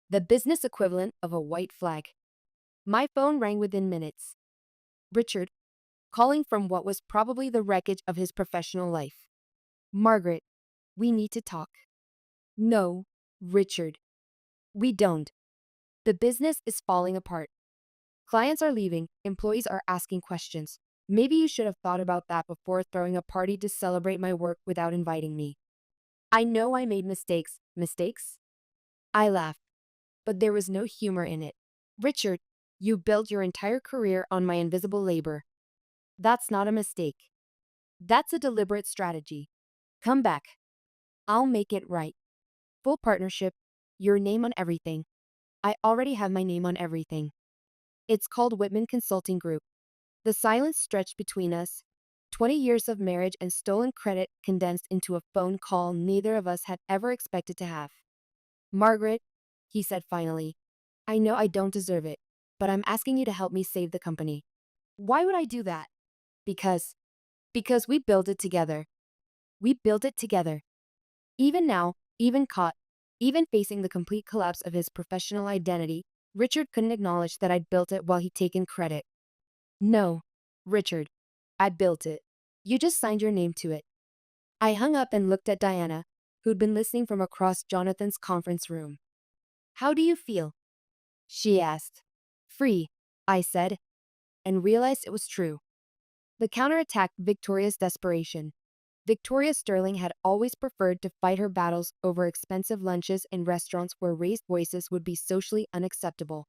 The business equivalent of a white flag. My phone rang within minutes. Richard, calling from what was probably the wreckage of his professional life. Margaret, we need to talk. No, Richard. We don't. The business is falling apart. Clients are leaving, employees are asking questions. Maybe you should have thought about that before throwing a party to celebrate my work without inviting me. I know I made mistakes. Mistakes? I laughed, but there was no humor in it. Richard, you built your entire career on my invisible labor. That's not a mistake. That's a deliberate strategy. Come back. I'll make it right. Full partnership, your name on everything. I already have my name on everything. It's called Whitman Consulting Group. The silence stretched between us. 20 years of marriage and stolen credit condensed into a phone call neither of us had ever expected to have. Margaret, he said finally, I know I don't deserve it, but I'm asking you to help me save the company. Why would I do that? Because we built it together. We built it together. Even now, even caught, even facing the complete collapse of his professional identity, Richard couldn't acknowledge that I'd built it while he'd taken credit. No, Richard, I built it. You just signed your name to it. I hung up and looked at Diana, who'd been listening from across Jonathan's conference room. How do you feel? She asked. Free, I said, and realized it was true. The counterattacked Victoria's desperation. Victoria Sterling had always preferred to fight her battles over expensive lunches in restaurants where raised voices would be socially unacceptable.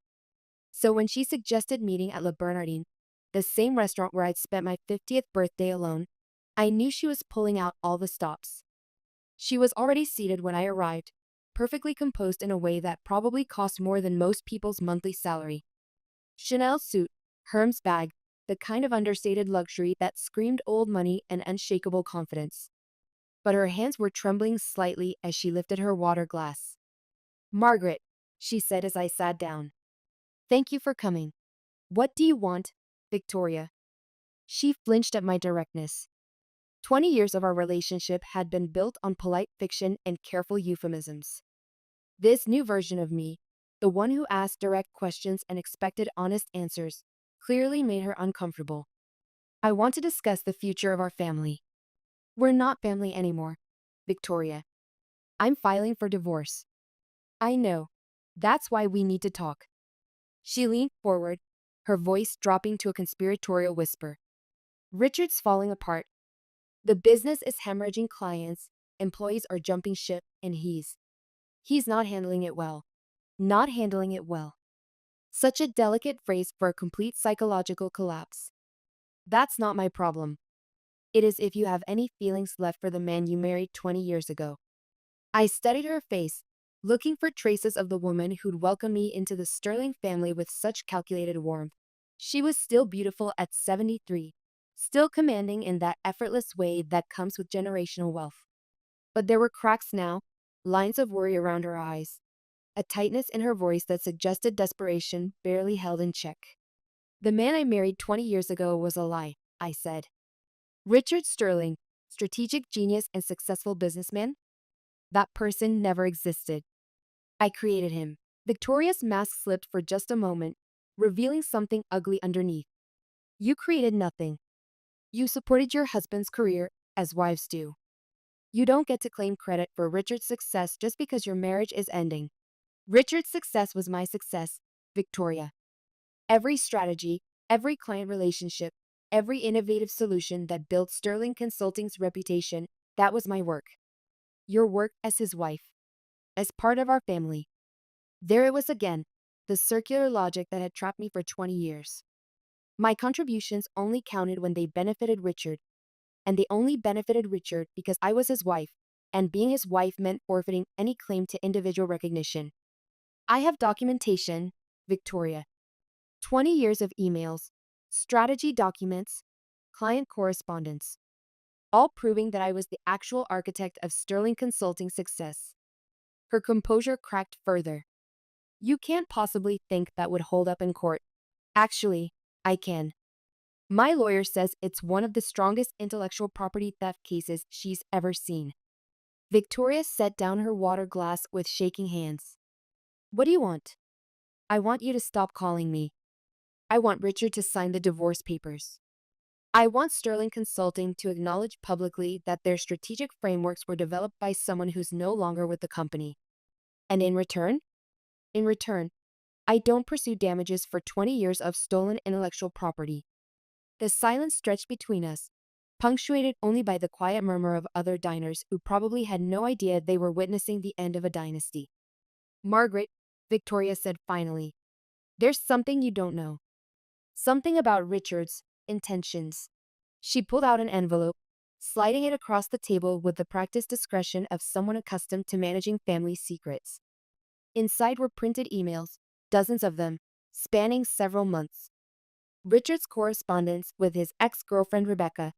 So when she suggested meeting at Le Bernardin, the same restaurant where I'd spent my 50th birthday alone, I knew she was pulling out all the stops. She was already seated when I arrived, perfectly composed in a way that probably cost more than most people's monthly salary. Chanel suit, Hermes bag, the kind of understated luxury that screamed old money and unshakable confidence. But her hands were trembling slightly as she lifted her water glass. Margaret, she said as I sat down. Thank you for coming. What do you want, Victoria? She flinched at my directness. 20 years of our relationship had been built on polite fiction and careful euphemisms. This new version of me, the one who asked direct questions and expected honest answers, clearly made her uncomfortable. I want to discuss the future of our family. We're not family anymore, Victoria. I'm filing for divorce. I know. That's why we need to talk. She leaned forward, her voice dropping to a conspiratorial whisper. Richard's falling apart. The business is hemorrhaging clients, employees are jumping ship, and he's not handling it well. Not handling it well. Such a delicate phrase for a complete psychological collapse. That's not my problem. It is if you have any feelings left for the man you married 20 years ago. I studied her face, looking for traces of the woman who'd welcomed me into the Sterling family with such calculated warmth. She was still beautiful at 73, still commanding in that effortless way that comes with generational wealth. But there were cracks now, lines of worry around her eyes, a tightness in her voice that suggested desperation barely held in check. The man I married 20 years ago was a lie, I said. Richard Sterling, strategic genius and successful businessman? That person never existed. I created him. Victoria's mask slipped for just a moment, revealing something ugly underneath. You created nothing. You supported your husband's career, as wives do. You don't get to claim credit for Richard's success just because your marriage is ending. Richard's success was my success, Victoria. Every strategy, every client relationship, every innovative solution that built Sterling Consulting's reputation, that was my work. Your work as his wife, as part of our family. There it was again, the circular logic that had trapped me for 20 years. My contributions only counted when they benefited Richard, and they only benefited Richard because I was his wife, and being his wife meant forfeiting any claim to individual recognition. I have documentation, Victoria. 20 years of emails, strategy documents, client correspondence, all proving that I was the actual architect of Sterling Consulting's success. Her composure cracked further. You can't possibly think that would hold up in court. Actually, I can. My lawyer says it's one of the strongest intellectual property theft cases she's ever seen. Victoria set down her water glass with shaking hands. What do you want? I want you to stop calling me. I want Richard to sign the divorce papers. I want Sterling Consulting to acknowledge publicly that their strategic frameworks were developed by someone who's no longer with the company. And in return? In return, I don't pursue damages for 20 years of stolen intellectual property. The silence stretched between us, punctuated only by the quiet murmur of other diners who probably had no idea they were witnessing the end of a dynasty. Margaret, Victoria said finally, there's something you don't know. Something about Richard's intentions. She pulled out an envelope, sliding it across the table with the practiced discretion of someone accustomed to managing family secrets. Inside were printed emails, dozens of them, spanning several months. Richard's correspondence with his ex-girlfriend Rebecca,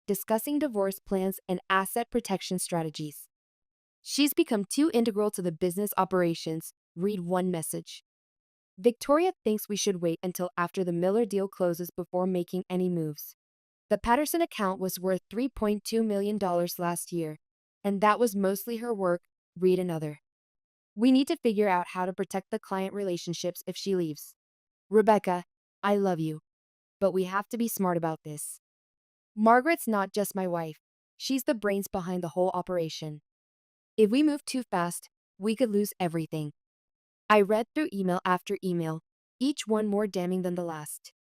discussing divorce plans and asset protection strategies. She's become too integral to the business operations, read one message. Victoria thinks we should wait until after the Miller deal closes before making any moves. The Patterson account was worth $3.2 million last year, and that was mostly her work, read another. We need to figure out how to protect the client relationships if she leaves. Rebecca, I love you, but we have to be smart about this. Margaret's not just my wife. She's the brains behind the whole operation. If we move too fast, we could lose everything. I read through email after email, each one more damning than the last.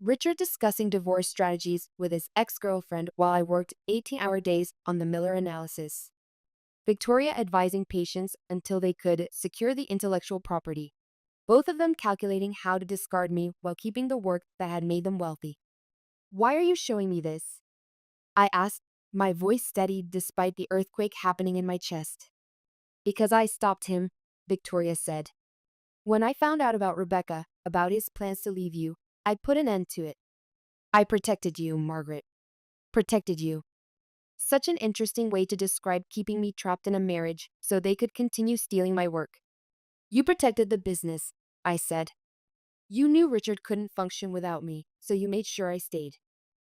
Richard discussing divorce strategies with his ex-girlfriend while I worked 18-hour days on the Miller analysis. Victoria advising patients until they could secure the intellectual property. Both of them calculating how to discard me while keeping the work that had made them wealthy. Why are you showing me this? I asked, my voice steadied despite the earthquake happening in my chest. Because I stopped him, Victoria said. When I found out about Rebecca, about his plans to leave you, I put an end to it. I protected you, Margaret. Protected you. Such an interesting way to describe keeping me trapped in a marriage so they could continue stealing my work. You protected the business, I said. You knew Richard couldn't function without me, so you made sure I stayed.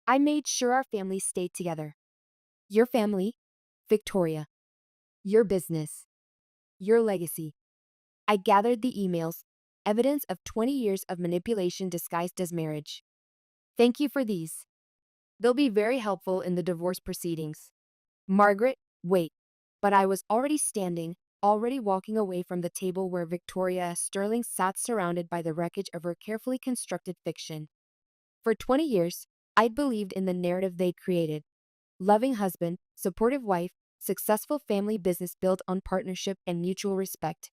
I made sure our family stayed together. Your family, Victoria. Your business. Your legacy. I gathered the emails, evidence of 20 years of manipulation disguised as marriage. Thank you for these. They'll be very helpful in the divorce proceedings. Margaret, wait. But I was already standing, already walking away from the table where Victoria Sterling sat surrounded by the wreckage of her carefully constructed fiction. For 20 years, I'd believed in the narrative they'd created. Loving husband, supportive wife, successful family business built on partnership and mutual respect.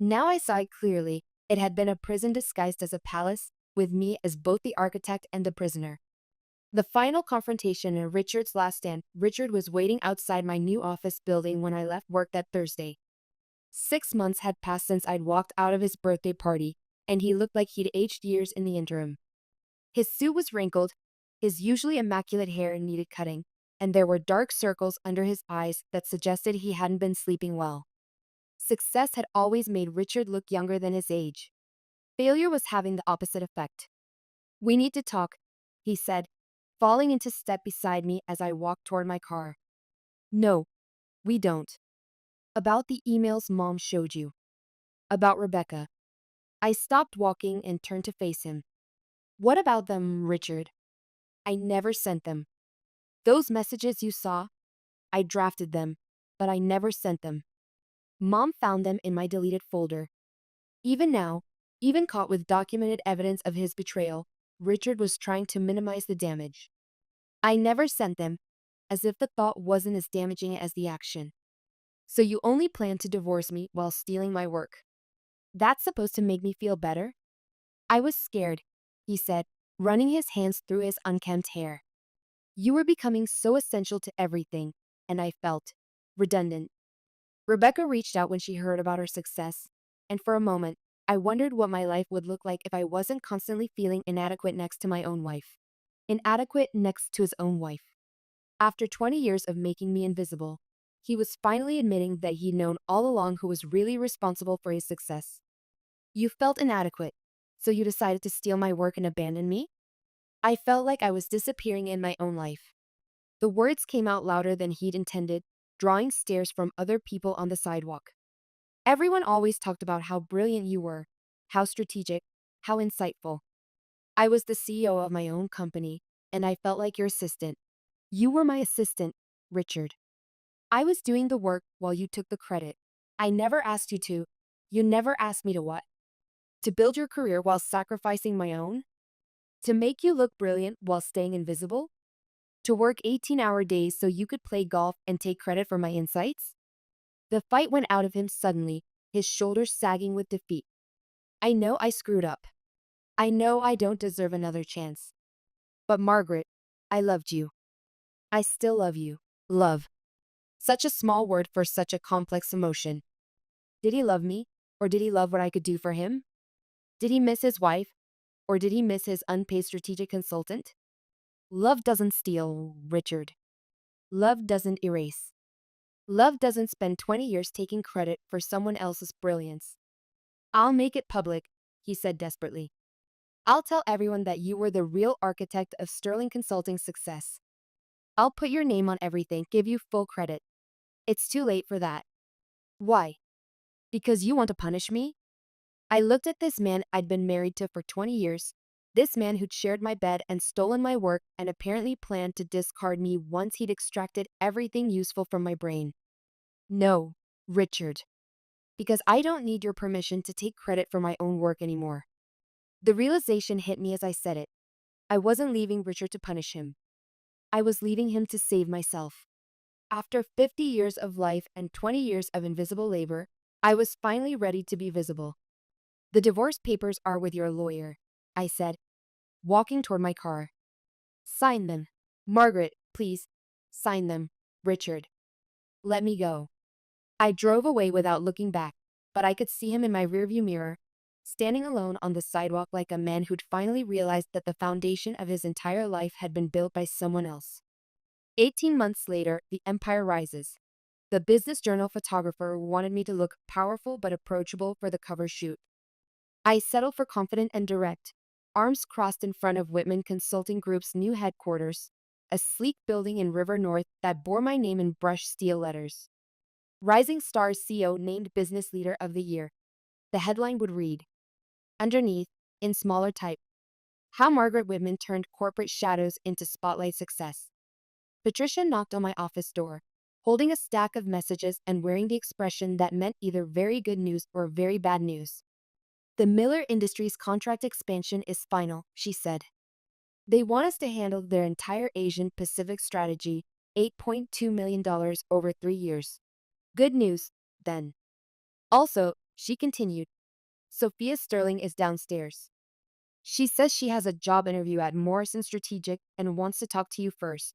Now I saw it clearly. It had been a prison disguised as a palace, with me as both the architect and the prisoner. The final confrontation in Richard's last stand. Richard was waiting outside my new office building when I left work that Thursday. 6 months had passed since I'd walked out of his birthday party, and he looked like he'd aged years in the interim. His suit was wrinkled, his usually immaculate hair needed cutting, and there were dark circles under his eyes that suggested he hadn't been sleeping well. Success had always made Richard look younger than his age. Failure was having the opposite effect. "We need to talk," he said, falling into step beside me as I walked toward my car. "No, we don't. About the emails Mom showed you. About Rebecca." I stopped walking and turned to face him. "What about them, Richard? I never sent them. Those messages you saw, I drafted them, but I never sent them. Mom found them in my deleted folder." Even now, even caught with documented evidence of his betrayal, Richard was trying to minimize the damage. "I never sent them," as if the thought wasn't as damaging as the action. "So you only plan to divorce me while stealing my work. That's supposed to make me feel better?" "I was scared," he said, running his hands through his unkempt hair. "You were becoming so essential to everything, and I felt redundant." Rebecca reached out when she heard about our success, and for a moment, I wondered what my life would look like if I wasn't constantly feeling inadequate next to my own wife. Inadequate next to his own wife. After 20 years of making me invisible, he was finally admitting that he'd known all along who was really responsible for his success. "You felt inadequate, so you decided to steal my work and abandon me?" I felt like I was disappearing in my own life. The words came out louder than he'd intended, drawing stares from other people on the sidewalk. "Everyone always talked about how brilliant you were, how strategic, how insightful. I was the CEO of my own company, and I felt like your assistant. You were my assistant, Richard. I was doing the work while you took the credit. I never asked you to. You never asked me to what? To build your career while sacrificing my own? To make you look brilliant while staying invisible? To work 18-hour days so you could play golf and take credit for my insights?" The fight went out of him suddenly, his shoulders sagging with defeat. "I know I screwed up. I know I don't deserve another chance. But Margaret, I loved you. I still love you." Love. Such a small word for such a complex emotion. Did he love me, or did he love what I could do for him? Did he miss his wife, or did he miss his unpaid strategic consultant? Love doesn't steal, Richard. Love doesn't erase. Love doesn't spend 20 years taking credit for someone else's brilliance. "I'll make it public," he said desperately. "I'll tell everyone that you were the real architect of Sterling Consulting's success. I'll put your name on everything, give you full credit. It's too late for that." "Why? Because you want to punish me?" I looked at this man I'd been married to for 20 years, this man who'd shared my bed and stolen my work and apparently planned to discard me once he'd extracted everything useful from my brain. "No, Richard. Because I don't need your permission to take credit for my own work anymore." The realization hit me as I said it. I wasn't leaving Richard to punish him. I was leaving him to save myself. After 50 years of life and 20 years of invisible labor, I was finally ready to be visible. "The divorce papers are with your lawyer," I said, walking toward my car. "Sign them. Margaret, please, sign them. Richard. Let me go." I drove away without looking back, but I could see him in my rearview mirror, standing alone on the sidewalk like a man who'd finally realized that the foundation of his entire life had been built by someone else. 18 months later, the empire rises. The Business Journal photographer wanted me to look powerful but approachable for the cover shoot. I settled for confident and direct, arms crossed in front of Whitman Consulting Group's new headquarters, a sleek building in River North that bore my name in brushed steel letters. "Rising Star CEO named Business Leader of the Year." The headline would read. Underneath, in smaller type, "How Margaret Whitman Turned Corporate Shadows into Spotlight Success." Patricia knocked on my office door, holding a stack of messages and wearing the expression that meant either very good news or very bad news. "The Miller Industries contract expansion is final," she said. "They want us to handle their entire Asian Pacific strategy, $8.2 million over 3 years. Good news, then. Also," she continued, "Sophia Sterling is downstairs." She says she has a job interview at Morrison Strategic and wants to talk to you first.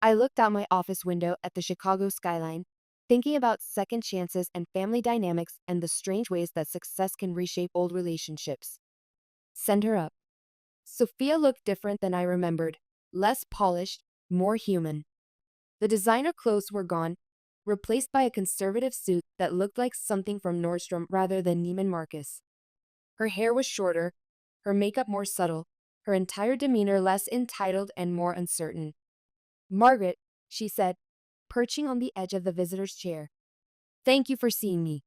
I looked out my office window at the Chicago skyline, thinking about second chances and family dynamics and the strange ways that success can reshape old relationships. Send her up. Sophia looked different than I remembered, less polished, more human. The designer clothes were gone, replaced by a conservative suit that looked like something from Nordstrom rather than Neiman Marcus. Her hair was shorter, her makeup more subtle, her entire demeanor less entitled and more uncertain. "Margaret," she said, perching on the edge of the visitor's chair. "Thank you for seeing me.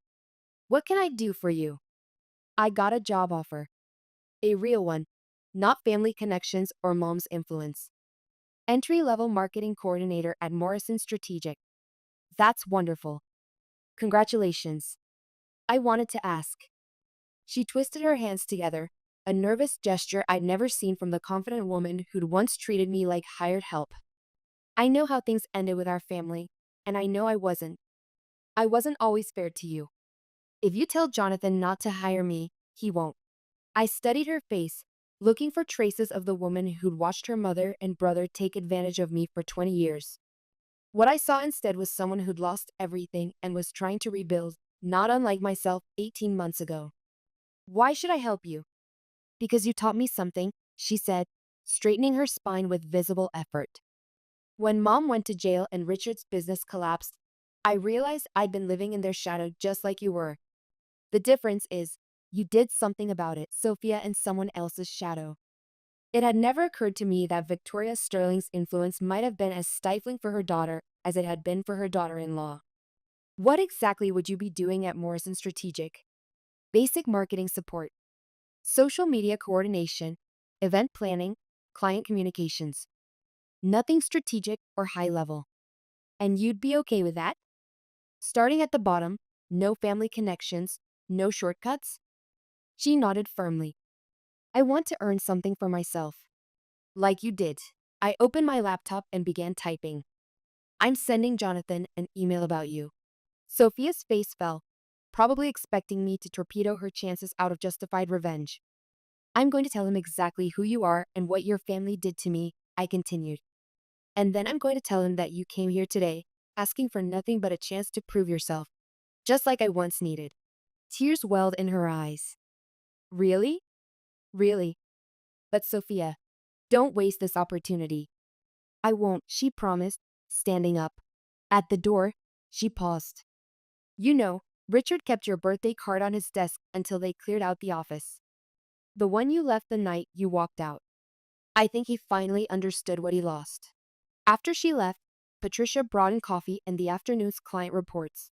What can I do for you?" I got a job offer. A real one, not family connections or mom's influence. Entry-level marketing coordinator at Morrison Strategic. That's wonderful. Congratulations. I wanted to ask. She twisted her hands together, a nervous gesture I'd never seen from the confident woman who'd once treated me like hired help. I know how things ended with our family, and I know I wasn't. I wasn't always fair to you. If you tell Jonathan not to hire me, he won't. I studied her face, looking for traces of the woman who'd watched her mother and brother take advantage of me for 20 years. What I saw instead was someone who'd lost everything and was trying to rebuild, not unlike myself 18 months ago. "Why should I help you?" "Because you taught me something," she said, straightening her spine with visible effort. "When Mom went to jail and Richard's business collapsed, I realized I'd been living in their shadow just like you were. The difference is, you did something about it, Sophia, in someone else's shadow." It had never occurred to me that Victoria Sterling's influence might have been as stifling for her daughter as it had been for her daughter-in-law. "What exactly would you be doing at Morrison Strategic?" "Basic marketing support. Social media coordination, event planning, client communications. Nothing strategic or high level." "And you'd be okay with that?" "Starting at the bottom, no family connections, no shortcuts?" She nodded firmly. "I want to earn something for myself." "Like you did." I opened my laptop and began typing. "I'm sending Jonathan an email about you." Sophia's face fell, probably expecting me to torpedo her chances out of justified revenge. "I'm going to tell him exactly who you are and what your family did to me," I continued. "And then I'm going to tell him that you came here today, asking for nothing but a chance to prove yourself, just like I once needed." Tears welled in her eyes. "Really?" "Really. But Sophia, don't waste this opportunity." "I won't," she promised, standing up. At the door, she paused. "You know, Richard kept your birthday card on his desk until they cleared out the office. The one you left the night you walked out. I think he finally understood what he lost." After she left, Patricia brought in coffee and the afternoon's client reports.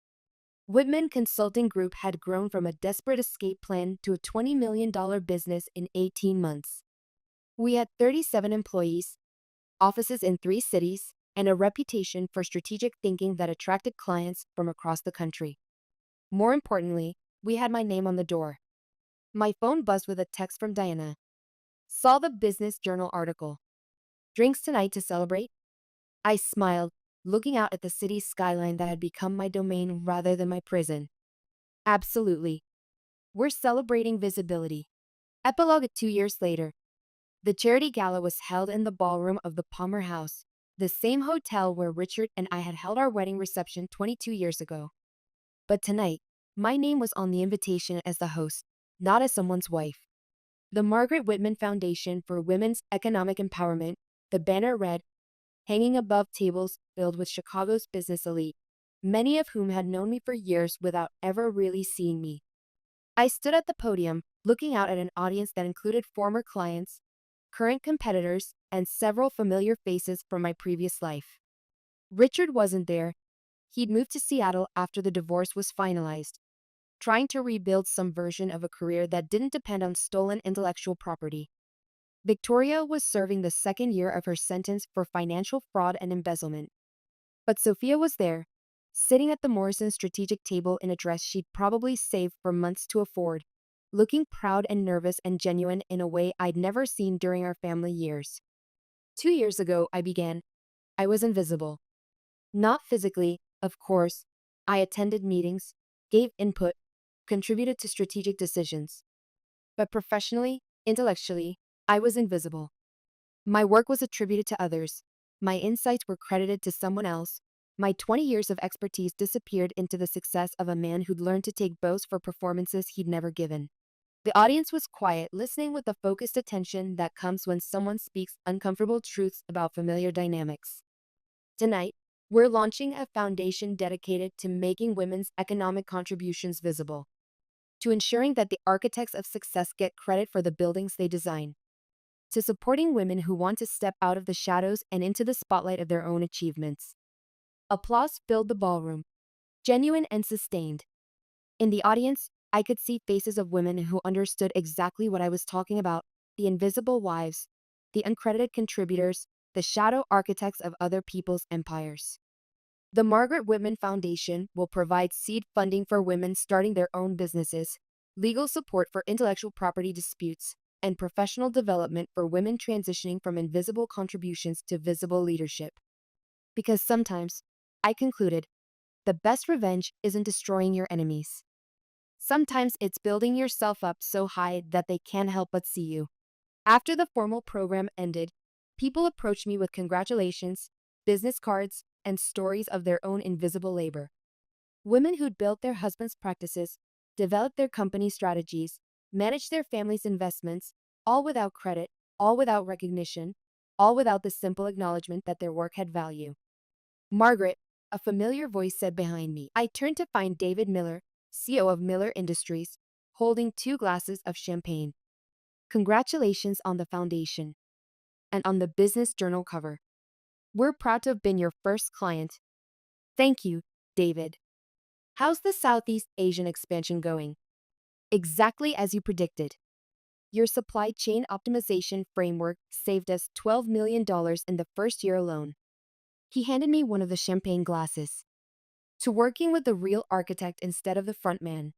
Whitman Consulting Group had grown from a desperate escape plan to a $20 million business in 18 months. We had 37 employees, offices in 3 cities, and a reputation for strategic thinking that attracted clients from across the country. More importantly, we had my name on the door. My phone buzzed with a text from Diana. "Saw the Business Journal article. Drinks tonight to celebrate?" I smiled, looking out at the city's skyline that had become my domain rather than my prison. "Absolutely. We're celebrating visibility." Epilogue 2 years later. The charity gala was held in the ballroom of the Palmer House, the same hotel where Richard and I had held our wedding reception 22 years ago. But tonight, my name was on the invitation as the host, not as someone's wife. The Margaret Whitman Foundation for Women's Economic Empowerment, the banner read, hanging above tables filled with Chicago's business elite, many of whom had known me for years without ever really seeing me. I stood at the podium, looking out at an audience that included former clients, current competitors, and several familiar faces from my previous life. Richard wasn't there. He'd moved to Seattle after the divorce was finalized, trying to rebuild some version of a career that didn't depend on stolen intellectual property. Victoria was serving the second year of her sentence for financial fraud and embezzlement. But Sophia was there, sitting at the Morrison strategic table in a dress she'd probably saved for months to afford, looking proud and nervous and genuine in a way I'd never seen during our family years. 2 years ago, I began. I was invisible. Not physically, of course. I attended meetings, gave input, contributed to strategic decisions. But professionally, intellectually, I was invisible. My work was attributed to others. My insights were credited to someone else. My 20 years of expertise disappeared into the success of a man who'd learned to take bows for performances he'd never given. The audience was quiet, listening with the focused attention that comes when someone speaks uncomfortable truths about familiar dynamics. Tonight, we're launching a foundation dedicated to making women's economic contributions visible, to ensuring that the architects of success get credit for the buildings they design, to supporting women who want to step out of the shadows and into the spotlight of their own achievements. Applause filled the ballroom, genuine and sustained. In the audience, I could see faces of women who understood exactly what I was talking about: the invisible wives, the uncredited contributors, the shadow architects of other people's empires. The Margaret Whitman Foundation will provide seed funding for women starting their own businesses, legal support for intellectual property disputes, and professional development for women transitioning from invisible contributions to visible leadership. Because sometimes, I concluded, the best revenge isn't destroying your enemies. Sometimes it's building yourself up so high that they can't help but see you. After the formal program ended, people approached me with congratulations, business cards, and stories of their own invisible labor. Women who'd built their husbands' practices, developed their company strategies, managed their family's investments, all without credit, all without recognition, all without the simple acknowledgement that their work had value. Margaret, a familiar voice said behind me. I turned to find David Miller, CEO of Miller Industries, holding 2 glasses of champagne. Congratulations on the foundation. And on the Business Journal cover. We're proud to have been your first client. Thank you, David. How's the Southeast Asian expansion going? Exactly as you predicted. Your supply chain optimization framework saved us $12 million in the first year alone. He handed me one of the champagne glasses. To working with the real architect instead of the front man.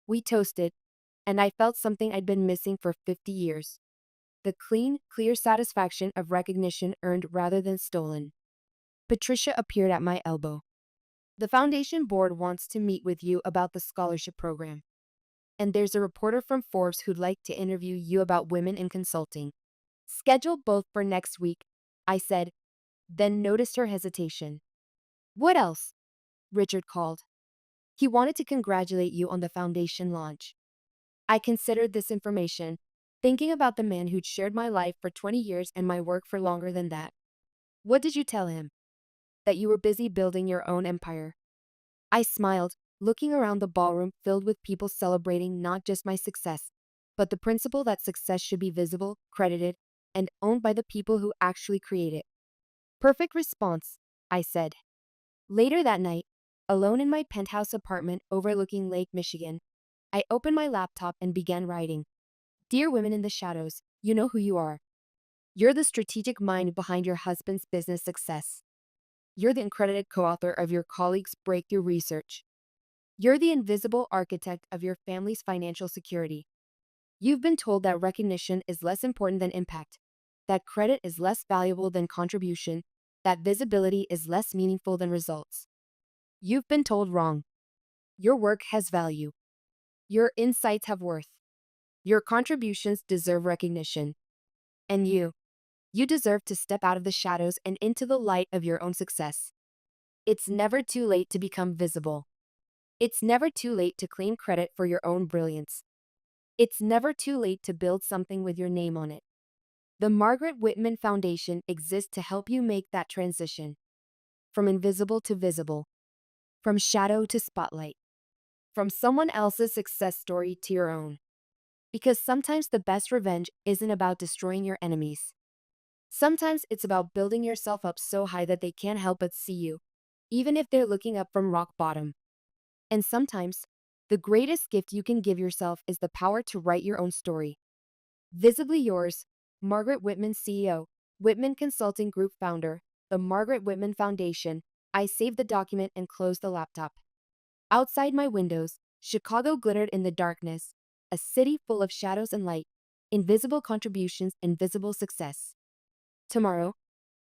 We toasted, and I felt something I'd been missing for 50 years. The clean, clear satisfaction of recognition earned rather than stolen. Patricia appeared at my elbow. The foundation board wants to meet with you about the scholarship program. And there's a reporter from Forbes who'd like to interview you about women in consulting. Schedule both for next week, I said, then noticed her hesitation. What else? Richard called. He wanted to congratulate you on the foundation launch. I considered this information, thinking about the man who'd shared my life for 20 years and my work for longer than that. What did you tell him? That you were busy building your own empire. I smiled, looking around the ballroom filled with people celebrating not just my success, but the principle that success should be visible, credited, and owned by the people who actually create it. Perfect response, I said. Later that night, alone in my penthouse apartment overlooking Lake Michigan, I opened my laptop and began writing. Dear women in the shadows, you know who you are. You're the strategic mind behind your husband's business success. You're the uncredited co-author of your colleagues' breakthrough research. You're the invisible architect of your family's financial security. You've been told that recognition is less important than impact, that credit is less valuable than contribution, that visibility is less meaningful than results. You've been told wrong. Your work has value. Your insights have worth. Your contributions deserve recognition. And you deserve to step out of the shadows and into the light of your own success. It's never too late to become visible. It's never too late to claim credit for your own brilliance. It's never too late to build something with your name on it. The Margaret Whitman Foundation exists to help you make that transition. From invisible to visible. From shadow to spotlight. From someone else's success story to your own. Because sometimes the best revenge isn't about destroying your enemies. Sometimes it's about building yourself up so high that they can't help but see you, even if they're looking up from rock bottom. And sometimes, the greatest gift you can give yourself is the power to write your own story. Visibly yours, Margaret Whitman CEO, Whitman Consulting Group founder, the Margaret Whitman Foundation. I saved the document and closed the laptop. Outside my windows, Chicago glittered in the darkness, a city full of shadows and light, invisible contributions and visible success. Tomorrow,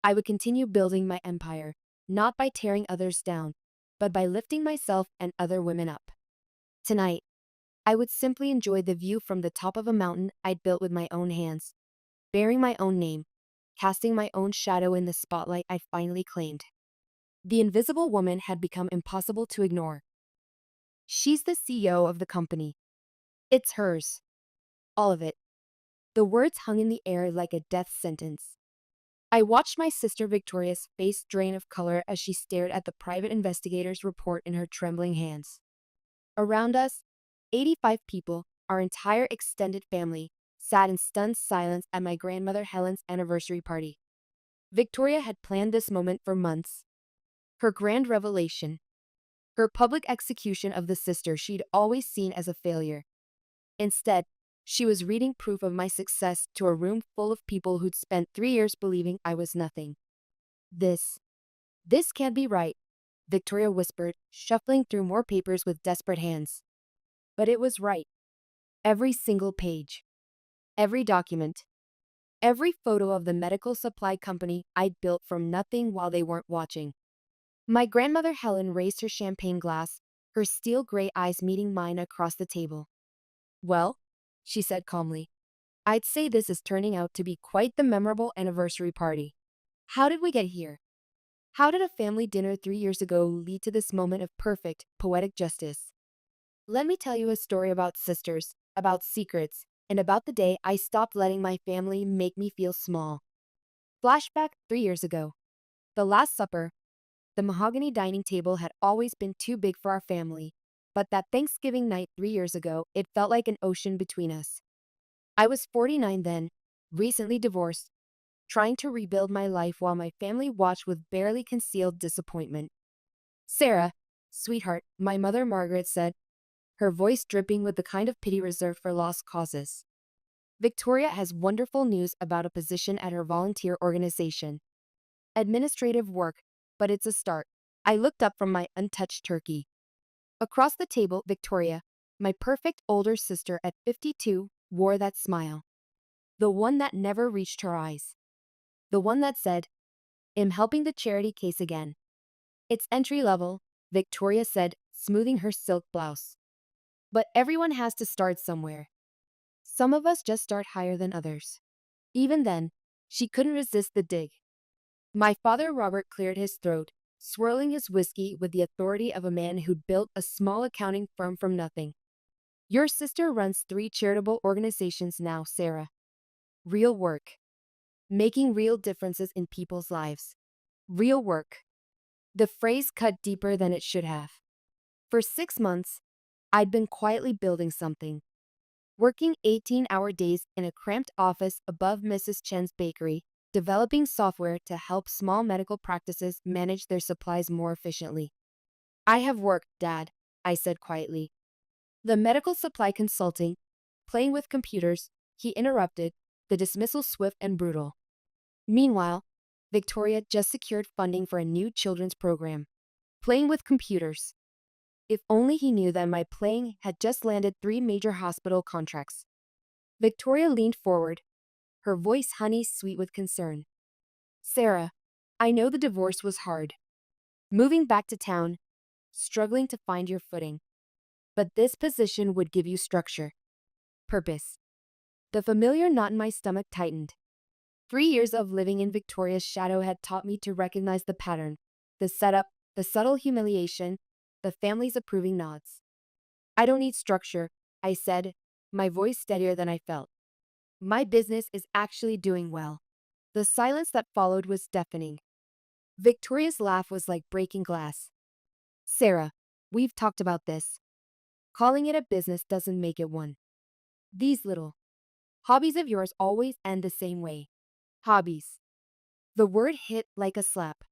I would continue building my empire, not by tearing others down, but by lifting myself and other women up. Tonight, I would simply enjoy the view from the top of a mountain I'd built with my own hands. bearing my own name, casting my own shadow in the spotlight I finally claimed. The invisible woman had become impossible to ignore. She's the CEO of the company. It's hers. All of it. The words hung in the air like a death sentence. I watched my sister Victoria's face drain of color as she stared at the private investigator's report in her trembling hands. Around us, 85 people, our entire extended family, sat in stunned silence at my grandmother Helen's anniversary party. Victoria had planned this moment for months. Her grand revelation, her public execution of the sister she'd always seen as a failure. Instead, she was reading proof of my success to a room full of people who'd spent 3 years believing I was nothing. This, this can't be right, Victoria whispered, shuffling through more papers with desperate hands. But it was right. Every single page. Every document. Every photo of the medical supply company I'd built from nothing while they weren't watching. My grandmother Helen raised her champagne glass, her steel gray eyes meeting mine across the table. Well, she said calmly, I'd say this is turning out to be quite the memorable anniversary party. How did we get here? How did a family dinner 3 years ago lead to this moment of perfect, poetic justice? Let me tell you a story about sisters, about secrets, and about the day I stopped letting my family make me feel small. Flashback 3 years ago. The Last Supper. The mahogany dining table had always been too big for our family, but that Thanksgiving night 3 years ago, it felt like an ocean between us. I was 49 then, recently divorced, trying to rebuild my life while my family watched with barely concealed disappointment. Sarah, sweetheart, my mother Margaret said, her voice dripping with the kind of pity reserved for lost causes. Victoria has wonderful news about a position at her volunteer organization. Administrative work, but it's a start. I looked up from my untouched turkey. Across the table, Victoria, my perfect older sister at 52, wore that smile. The one that never reached her eyes. The one that said, I'm helping the charity case again. It's entry level, Victoria said, smoothing her silk blouse. But everyone has to start somewhere. Some of us just start higher than others. Even then, she couldn't resist the dig. My father Robert cleared his throat, swirling his whiskey with the authority of a man who'd built a small accounting firm from nothing. Your sister runs 3 charitable organizations now, Sarah. Real work. Making real differences in people's lives. Real work. The phrase cut deeper than it should have. For 6 months, I'd been quietly building something. Working 18-hour days in a cramped office above Mrs. Chen's bakery, developing software to help small medical practices manage their supplies more efficiently. I have worked, Dad, I said quietly. The medical supply consulting, playing with computers, he interrupted, the dismissal swift and brutal. Meanwhile, Victoria just secured funding for a new children's program. Playing with computers. If only he knew that my playing had just landed 3 major hospital contracts. Victoria leaned forward, her voice honey-sweet with concern. Sarah, I know the divorce was hard. Moving back to town, struggling to find your footing. But this position would give you structure. Purpose. The familiar knot in my stomach tightened. 3 years of living in Victoria's shadow had taught me to recognize the pattern, the setup, the subtle humiliation, the family's approving nods. I don't need structure, I said, my voice steadier than I felt. My business is actually doing well. The silence that followed was deafening. Victoria's laugh was like breaking glass. Sarah, we've talked about this. Calling it a business doesn't make it one. These little hobbies of yours always end the same way. Hobbies. The word hit like a slap.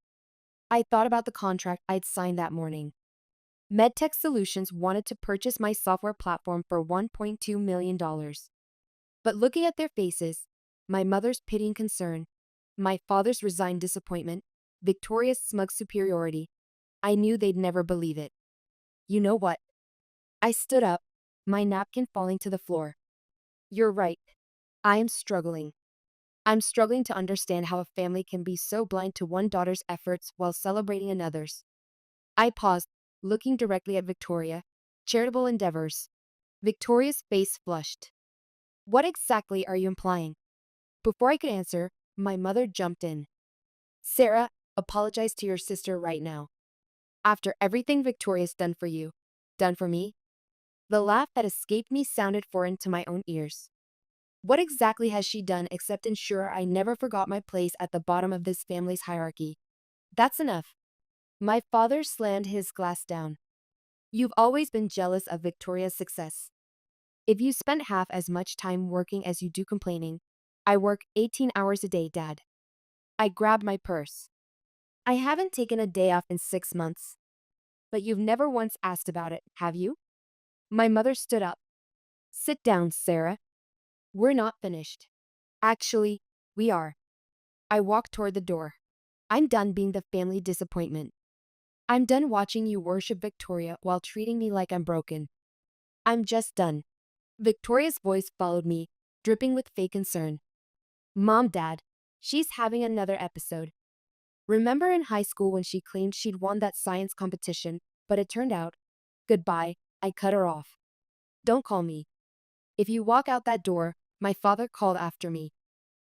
I thought about the contract I'd signed that morning. MedTech Solutions wanted to purchase my software platform for $1.2 million. But looking at their faces, my mother's pitying concern, my father's resigned disappointment, Victoria's smug superiority, I knew they'd never believe it. You know what? I stood up, my napkin falling to the floor. You're right. I am struggling. I'm struggling to understand how a family can be so blind to one daughter's efforts while celebrating another's. I paused, looking directly at Victoria. Charitable endeavors. Victoria's face flushed. What exactly are you implying? Before I could answer, my mother jumped in. Sarah, apologize to your sister right now. After everything Victoria's done for you, done for me, the laugh that escaped me sounded foreign to my own ears. What exactly has she done except ensure I never forgot my place at the bottom of this family's hierarchy? That's enough. My father slammed his glass down. You've always been jealous of Victoria's success. If you spent half as much time working as you do complaining, I work 18 hours a day, Dad. I grabbed my purse. I haven't taken a day off in 6 months. But you've never once asked about it, have you? My mother stood up. Sit down, Sarah. We're not finished. Actually, we are. I walked toward the door. I'm done being the family disappointment. I'm done watching you worship Victoria while treating me like I'm broken. I'm just done. Victoria's voice followed me, dripping with fake concern. Mom, Dad, she's having another episode. Remember in high school when she claimed she'd won that science competition, but it turned out, goodbye, I cut her off. Don't call me. If you walk out that door, my father called after me.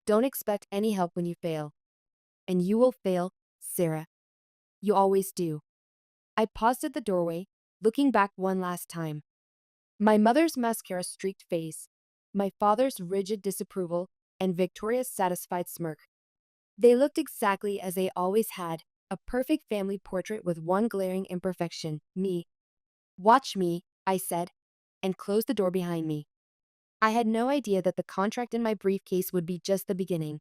Don't expect any help when you fail. And you will fail, Sarah. You always do. I paused at the doorway, looking back one last time. My mother's mascara-streaked face, my father's rigid disapproval, and Victoria's satisfied smirk. They looked exactly as they always had, a perfect family portrait with one glaring imperfection, me. Watch me, I said, and closed the door behind me. I had no idea that the contract in my briefcase would be just the beginning.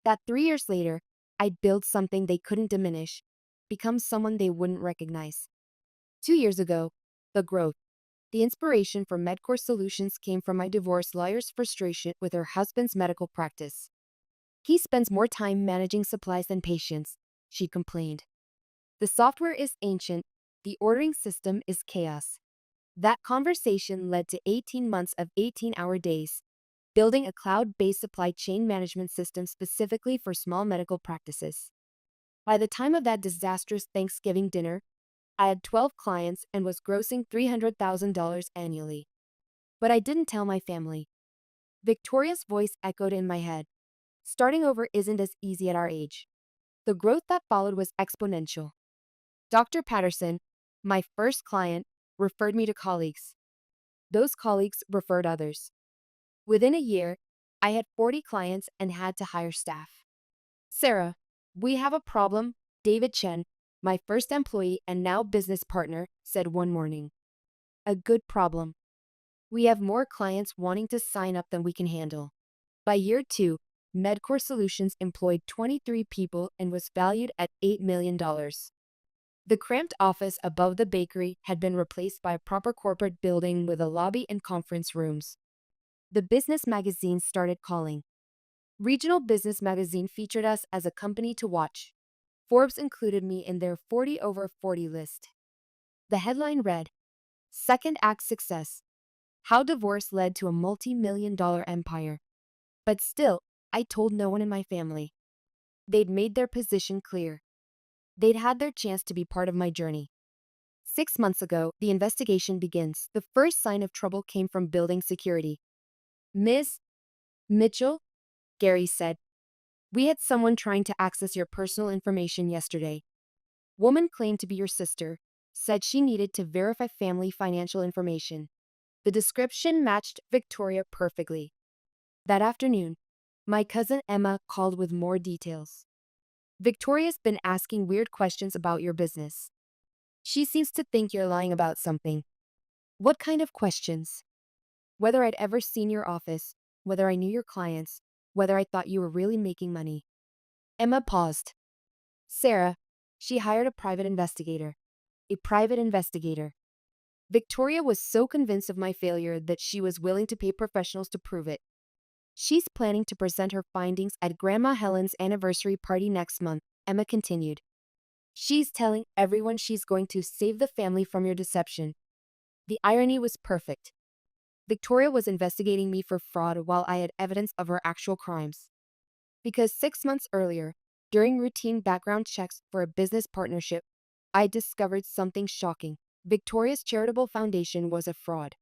That 3 years later, I'd build something they couldn't diminish, become someone they wouldn't recognize. 2 years ago, the growth. The inspiration for MedCore Solutions came from my divorce lawyer's frustration with her husband's medical practice. He spends more time managing supplies than patients, she complained. The software is ancient, the ordering system is chaos. That conversation led to 18 months of 18-hour days, building a cloud-based supply chain management system specifically for small medical practices. By the time of that disastrous Thanksgiving dinner, I had 12 clients and was grossing $300,000 annually. But I didn't tell my family. Victoria's voice echoed in my head. Starting over isn't as easy at our age. The growth that followed was exponential. Dr. Patterson, my first client, referred me to colleagues. Those colleagues referred others. Within a year, I had 40 clients and had to hire staff. Sarah, we have a problem, David Chen, my first employee and now business partner, said one morning. A good problem. We have more clients wanting to sign up than we can handle. By year 2, MedCore Solutions employed 23 people and was valued at $8 million. The cramped office above the bakery had been replaced by a proper corporate building with a lobby and conference rooms. The business magazine started calling. Regional Business Magazine featured us as a company to watch. Forbes included me in their 40 over 40 list. The headline read, Second Act Success: How Divorce Led to a Multi-Million-Dollar Empire. But still, I told no one in my family. They'd made their position clear. They'd had their chance to be part of my journey. 6 months ago, the investigation begins. The first sign of trouble came from building security. Ms. Mitchell, Gary said, we had someone trying to access your personal information yesterday. Woman claimed to be your sister, said she needed to verify family financial information. The description matched Victoria perfectly. That afternoon, my cousin Emma called with more details. Victoria's been asking weird questions about your business. She seems to think you're lying about something. What kind of questions? Whether I'd ever seen your office, whether I knew your clients, whether I thought you were really making money. Emma paused. Sarah, she hired a private investigator. A private investigator. Victoria was so convinced of my failure that she was willing to pay professionals to prove it. She's planning to present her findings at Grandma Helen's anniversary party next month, Emma continued. She's telling everyone she's going to save the family from your deception. The irony was perfect. Victoria was investigating me for fraud while I had evidence of her actual crimes. Because 6 months earlier, during routine background checks for a business partnership, I discovered something shocking. Victoria's charitable foundation was a fraud.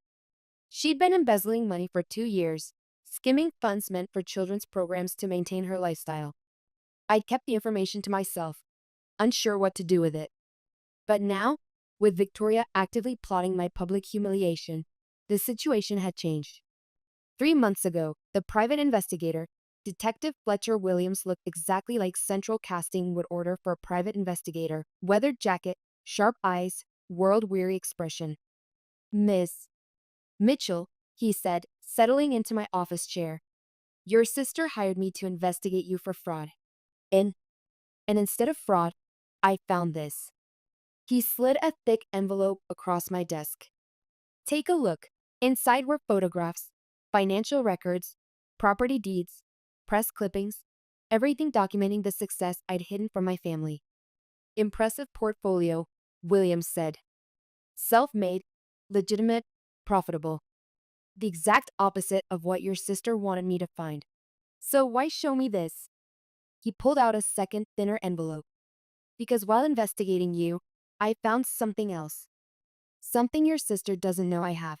She'd been embezzling money for 2 years, skimming funds meant for children's programs to maintain her lifestyle. I'd kept the information to myself, unsure what to do with it. But now, with Victoria actively plotting my public humiliation, the situation had changed. 3 months ago, the private investigator, Detective Fletcher Williams, looked exactly like Central Casting would order for a private investigator: weathered jacket, sharp eyes, world-weary expression. "Miss Mitchell," he said, settling into my office chair, "your sister hired me to investigate you for fraud. And, and instead of fraud, I found this." He slid a thick envelope across my desk. "Take a look. Inside were photographs, financial records, property deeds, press clippings, everything documenting the success I'd hidden from my family." "Impressive portfolio," Williams said. "Self-made, legitimate, profitable. The exact opposite of what your sister wanted me to find. So why show me this?" He pulled out a second, thinner envelope. "Because while investigating you, I found something else. Something your sister doesn't know I have."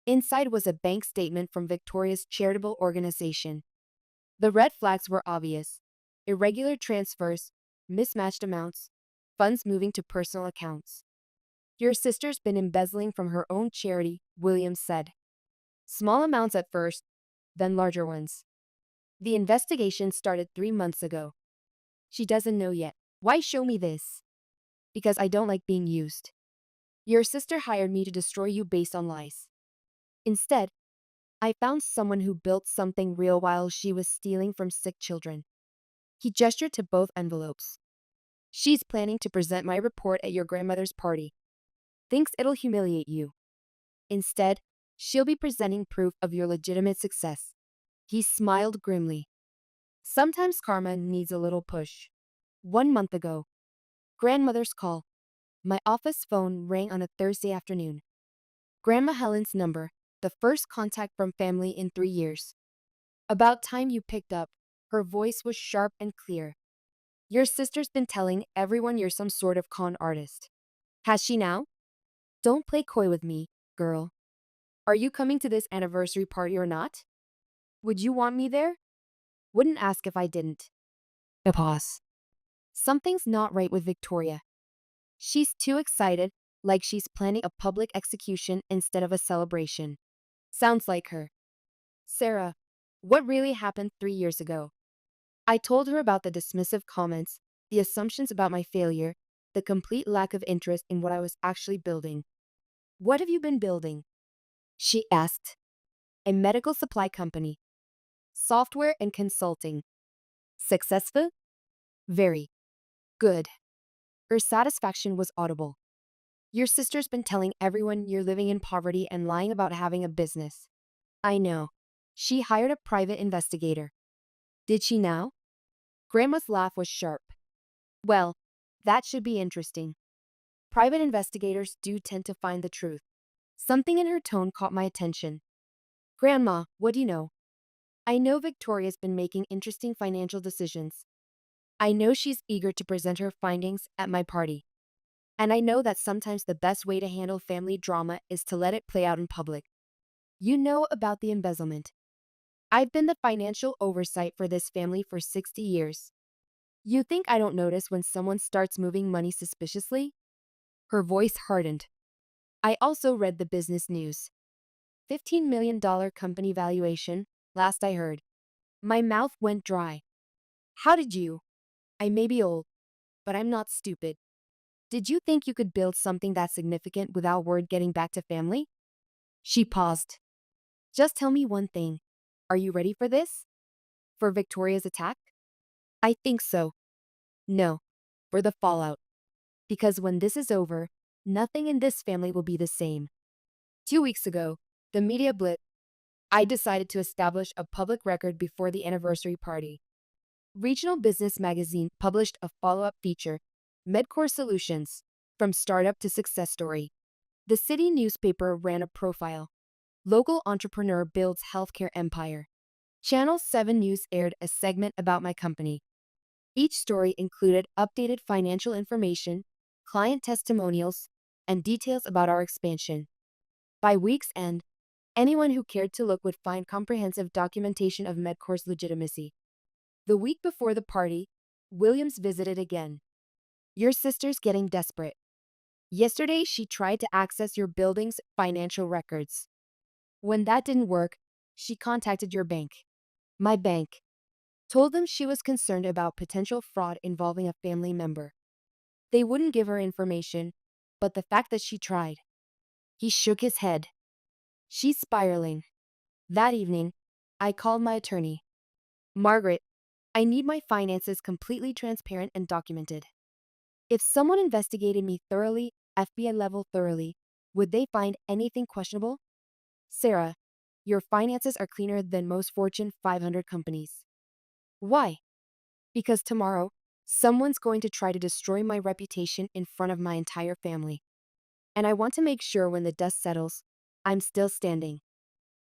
Inside was a bank statement from Victoria's charitable organization. The red flags were obvious: irregular transfers, mismatched amounts, funds moving to personal accounts. "Your sister's been embezzling from her own charity," Williams said. "Small amounts at first, then larger ones. The investigation started 3 months ago. She doesn't know yet." "Why show me this?" "Because I don't like being used. Your sister hired me to destroy you based on lies. Instead, I found someone who built something real while she was stealing from sick children." He gestured to both envelopes. "She's planning to present my report at your grandmother's party. Thinks it'll humiliate you. Instead, she'll be presenting proof of your legitimate success." He smiled grimly. "Sometimes karma needs a little push." 1 month ago, grandmother's call. My office phone rang on a Thursday afternoon. Grandma Helen's number, the first contact from family in 3 years. "About time you picked up." Her voice was sharp and clear. "Your sister's been telling everyone you're some sort of con artist." "Has she now?" "Don't play coy with me, girl. Are you coming to this anniversary party or not? Would you want me there?" "Wouldn't ask if I didn't." A pause. Something's not right with Victoria. She's too excited, like she's planning a public execution instead of a celebration. Sounds like her. "Sarah, what really happened 3 years ago?" I told her about the dismissive comments, the assumptions about my failure, the complete lack of interest in what I was actually building. "What have you been building?" she asked. "A medical supply company. Software and consulting." "Successful?" "Very. Good." Her satisfaction was audible. "Your sister's been telling everyone you're living in poverty and lying about having a business." "I know. She hired a private investigator." "Did she now?" Grandma's laugh was sharp. "Well, that should be interesting. Private investigators do tend to find the truth." Something in her tone caught my attention. "Grandma, what do you know?" "I know Victoria's been making interesting financial decisions. I know she's eager to present her findings at my party. And I know that sometimes the best way to handle family drama is to let it play out in public. You know about the embezzlement. I've been the financial oversight for this family for 60 years. You think I don't notice when someone starts moving money suspiciously?" Her voice hardened. "I also read the business news. $15 million company valuation, last I heard." My mouth went dry. "How did you? I may be old, but I'm not stupid. Did you think you could build something that significant without word getting back to family?" She paused. "Just tell me one thing. Are you ready for this? For Victoria's attack?" "I think so." "No. For the fallout. Because when this is over, nothing in this family will be the same." 2 weeks ago, the media blip, I decided to establish a public record before the anniversary party. Regional Business Magazine published a follow-up feature, Medcore Solutions, From Startup to Success Story. The city newspaper ran a profile. Local entrepreneur builds healthcare empire. Channel 7 News aired a segment about my company. Each story included updated financial information, client testimonials, and details about our expansion. By week's end, Anyone who cared to look would find comprehensive documentation of Medcor's legitimacy. The week before the party, Williams visited again. Your sister's getting desperate. Yesterday, she tried to access your building's financial records. When that didn't work, she contacted your bank. My bank. Told them she was concerned about potential fraud involving a family member. They wouldn't give her information, but the fact that she tried. He shook his head. She's spiraling. That evening, I called my attorney. Margaret, I need my finances completely transparent and documented. If someone investigated me thoroughly, FBI level thoroughly, would they find anything questionable? Sarah, your finances are cleaner than most Fortune 500 companies. Why? Because tomorrow, someone's going to try to destroy my reputation in front of my entire family. And I want to make sure when the dust settles, I'm still standing.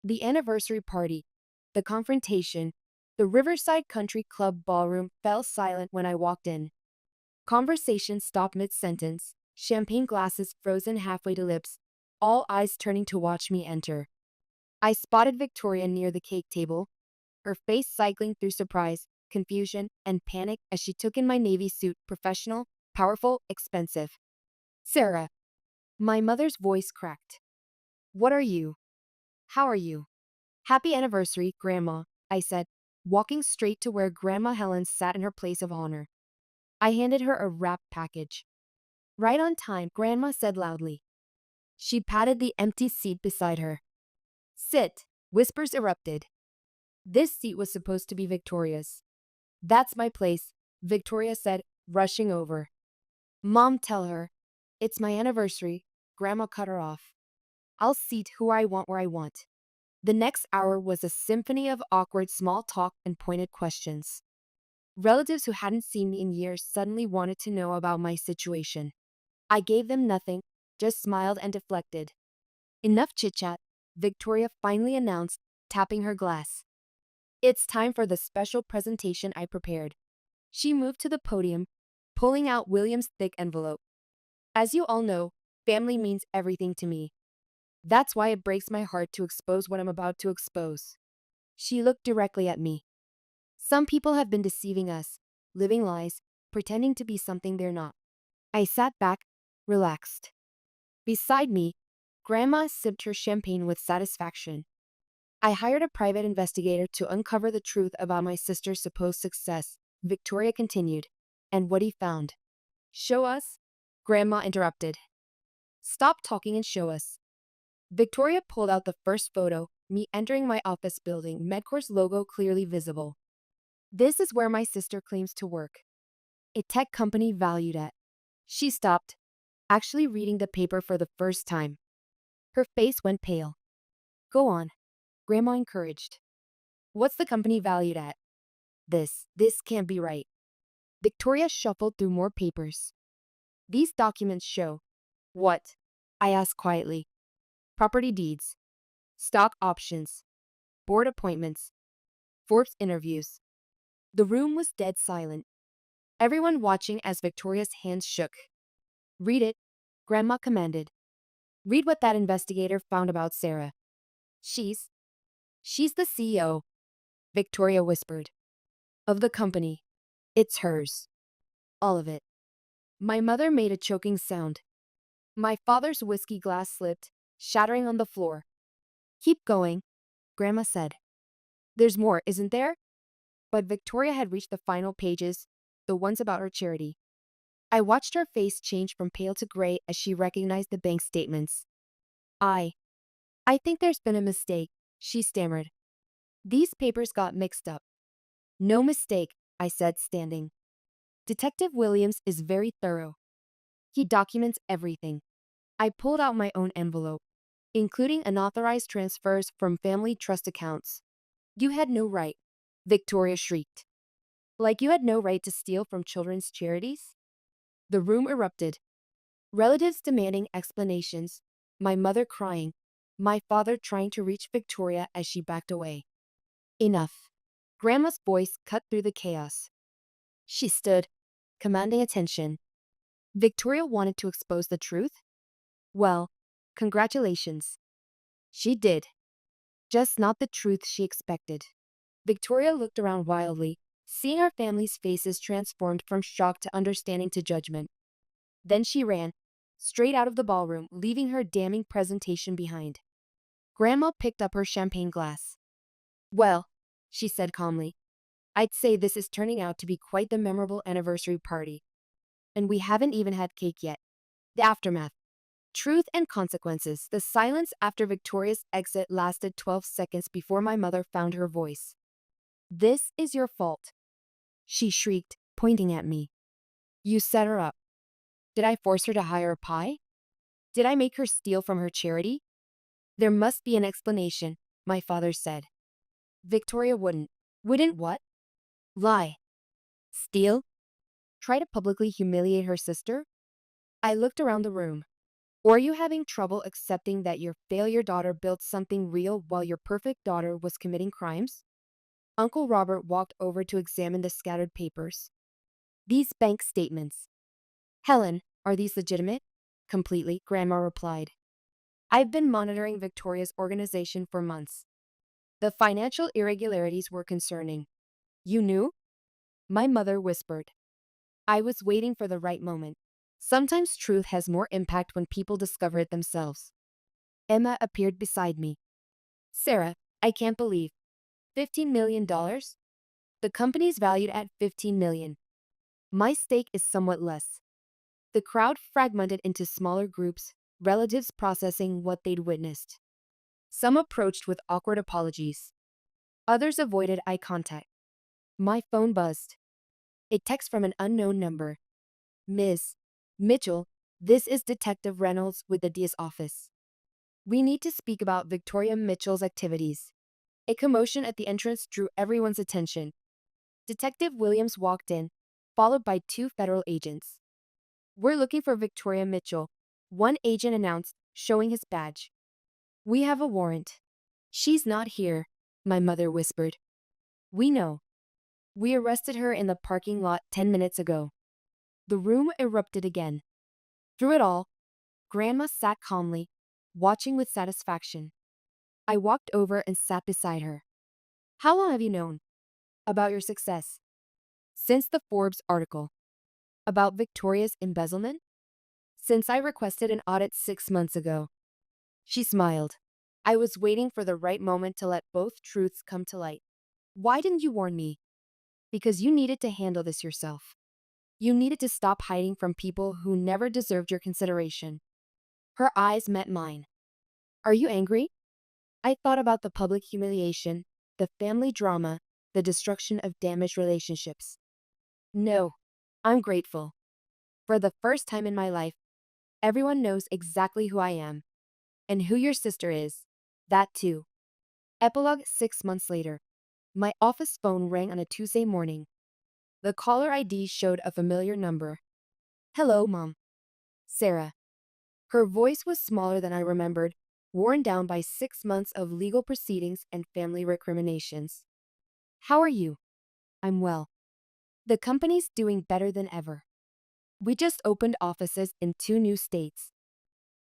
The anniversary party, the confrontation, the Riverside Country Club ballroom fell silent when I walked in. Conversation stopped mid-sentence, champagne glasses frozen halfway to lips, all eyes turning to watch me enter. I spotted Victoria near the cake table, her face cycling through surprise, confusion, and panic as she took in my navy suit, professional, powerful, expensive. Sarah. My mother's voice cracked. What are you? How are you? Happy anniversary, Grandma, I said, walking straight to where Grandma Helen sat in her place of honor. I handed her a wrapped package. Right on time, Grandma said loudly. She patted the empty seat beside her. Sit, whispers erupted. This seat was supposed to be Victoria's. That's my place, Victoria said, rushing over. Mom, tell her. It's my anniversary, Grandma cut her off. I'll seat who I want where I want. The next hour was a symphony of awkward small talk and pointed questions. Relatives who hadn't seen me in years suddenly wanted to know about my situation. I gave them nothing, just smiled and deflected. Enough chit-chat, Victoria finally announced, tapping her glass. It's time for the special presentation I prepared. She moved to the podium, pulling out William's thick envelope. As you all know, family means everything to me. That's why it breaks my heart to expose what I'm about to expose. She looked directly at me. Some people have been deceiving us, living lies, pretending to be something they're not. I sat back, relaxed. Beside me, Grandma sipped her champagne with satisfaction. I hired a private investigator to uncover the truth about my sister's supposed success, Victoria continued, and what he found. Show us? Grandma interrupted. Stop talking and show us. Victoria pulled out the first photo, me entering my office building, Medcor's logo clearly visible. This is where my sister claims to work. A tech company valued at. She stopped, actually reading the paper for the first time. Her face went pale. Go on, Grandma encouraged. What's the company valued at? This can't be right. Victoria shuffled through more papers. These documents show. What? I asked quietly. Property deeds, stock options, board appointments, Forbes interviews. The room was dead silent. Everyone watching as Victoria's hands shook. Read it, Grandma commanded. Read what that investigator found about Sarah. She's the CEO, Victoria whispered. Of the company. It's hers. All of it. My mother made a choking sound. My father's whiskey glass slipped, shattering on the floor. Keep going, Grandma said. There's more, isn't there? But Victoria had reached the final pages, the ones about her charity. I watched her face change from pale to gray as she recognized the bank statements. I think there's been a mistake, she stammered. These papers got mixed up. No mistake, I said, standing. Detective Williams is very thorough. He documents everything. I pulled out my own envelope, including unauthorized transfers from family trust accounts. You had no right, Victoria shrieked. Like you had no right to steal from children's charities? The room erupted. Relatives demanding explanations, my mother crying, my father trying to reach Victoria as she backed away. Enough. Grandma's voice cut through the chaos. She stood, commanding attention. Victoria wanted to expose the truth? Well, congratulations. She did. just not the truth she expected. Victoria looked around wildly, seeing our family's faces transformed from shock to understanding to judgment. Then she ran, straight out of the ballroom, leaving her damning presentation behind. Grandma picked up her champagne glass. "Well," she said calmly, "I'd say this is turning out to be quite the memorable anniversary party. And we haven't even had cake yet." The aftermath. Truth and consequences. The silence after Victoria's exit lasted 12 seconds before my mother found her voice. "This is your fault," she shrieked, pointing at me. "You set her up. Did I force her to hire a pie? Did I make her steal from her charity?" "There must be an explanation," my father said. Victoria wouldn't. Wouldn't what? Lie. Steal? Try to publicly humiliate her sister? I looked around the room. Or are you having trouble accepting that your failure daughter built something real while your perfect daughter was committing crimes? Uncle Robert walked over to examine the scattered papers. "These bank statements." "Helen, are these legitimate?" "Completely," Grandma replied. "I've been monitoring Victoria's organization for months. The financial irregularities were concerning." "You knew?" My mother whispered. "I was waiting for the right moment. Sometimes truth has more impact when people discover it themselves." Emma appeared beside me. "Sarah, I can't believe. $15 million? The company's valued at $15 million. My stake is somewhat less." The crowd fragmented into smaller groups, relatives processing what they'd witnessed. Some approached with awkward apologies. Others avoided eye contact. My phone buzzed. A text from an unknown number. "Ms. Mitchell, this is Detective Reynolds with the DS office. We need to speak about Victoria Mitchell's activities." A commotion at the entrance drew everyone's attention. Detective Williams walked in, followed by two federal agents. "We're looking for Victoria Mitchell," one agent announced, showing his badge. "We have a warrant." "She's not here," my mother whispered. "We know. We arrested her in the parking lot 10 minutes ago." The room erupted again. Through it all, Grandma sat calmly, watching with satisfaction. I walked over and sat beside her. "How long have you known about your success?" "Since the Forbes article." "About Victoria's embezzlement?" "Since I requested an audit 6 months ago." She smiled. "I was waiting for the right moment to let both truths come to light." "Why didn't you warn me?" "Because you needed to handle this yourself. You needed to stop hiding from people who never deserved your consideration." Her eyes met mine. "Are you angry?" I thought about the public humiliation, the family drama, the destruction of damaged relationships. "No, I'm grateful. For the first time in my life, everyone knows exactly who I am. And who your sister is. That too." Epilogue. 6 months later. My office phone rang on a Tuesday morning. The caller ID showed a familiar number. "Hello, Mom." "Sarah." Her voice was smaller than I remembered, worn down by 6 months of legal proceedings and family recriminations. "How are you?" "I'm well. The company's doing better than ever. We just opened offices in 2 new states."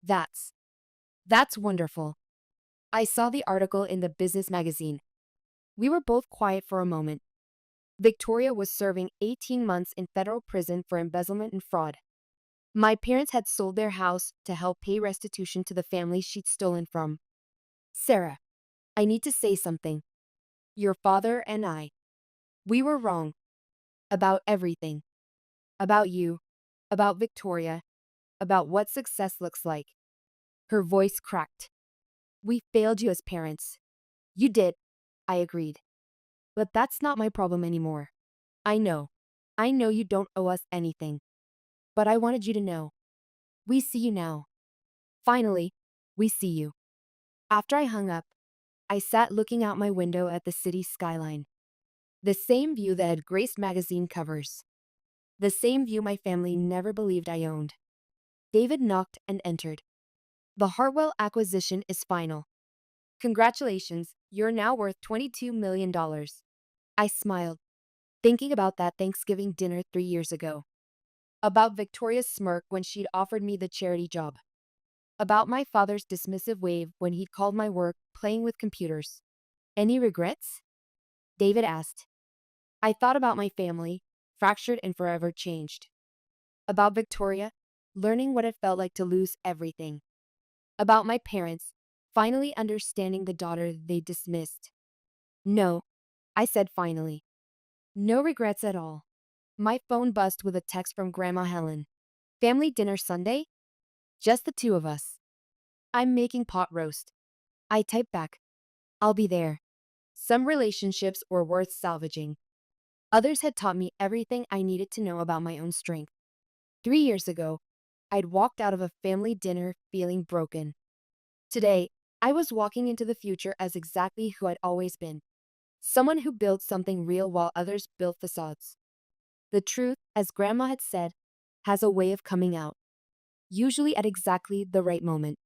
That's wonderful." I saw the article in the business magazine." We were both quiet for a moment. Victoria was serving 18 months in federal prison for embezzlement and fraud. My parents had sold their house to help pay restitution to the family she'd stolen from. "Sarah, I need to say something. Your father and I, we were wrong. About everything. About you. About Victoria. About what success looks like." Her voice cracked. "We failed you as parents." "You did," I agreed. "But that's not my problem anymore. I know. I know you don't owe us anything. But I wanted you to know. We see you now. Finally, we see you." After I hung up, I sat looking out my window at the city skyline. The same view that had graced magazine covers. The same view my family never believed I owned. David knocked and entered. "The Hartwell acquisition is final. Congratulations, you're now worth $22 million. I smiled, thinking about that Thanksgiving dinner 3 years ago. About Victoria's smirk when she'd offered me the charity job. About my father's dismissive wave when he'd called my work playing with computers. Any regrets? David asked. I thought about my family, fractured and forever changed. About Victoria, learning what it felt like to lose everything. About my parents, finally understanding the daughter they dismissed. No, I said finally. No regrets at all. My phone buzzed with a text from Grandma Helen. Family dinner Sunday? Just the two of us. I'm making pot roast. I typed back. I'll be there. Some relationships were worth salvaging. Others had taught me everything I needed to know about my own strength. 3 years ago, I'd walked out of a family dinner feeling broken. Today, I was walking into the future as exactly who I'd always been. Someone who built something real while others built facades. The truth, as Grandma had said, has a way of coming out, usually at exactly the right moment.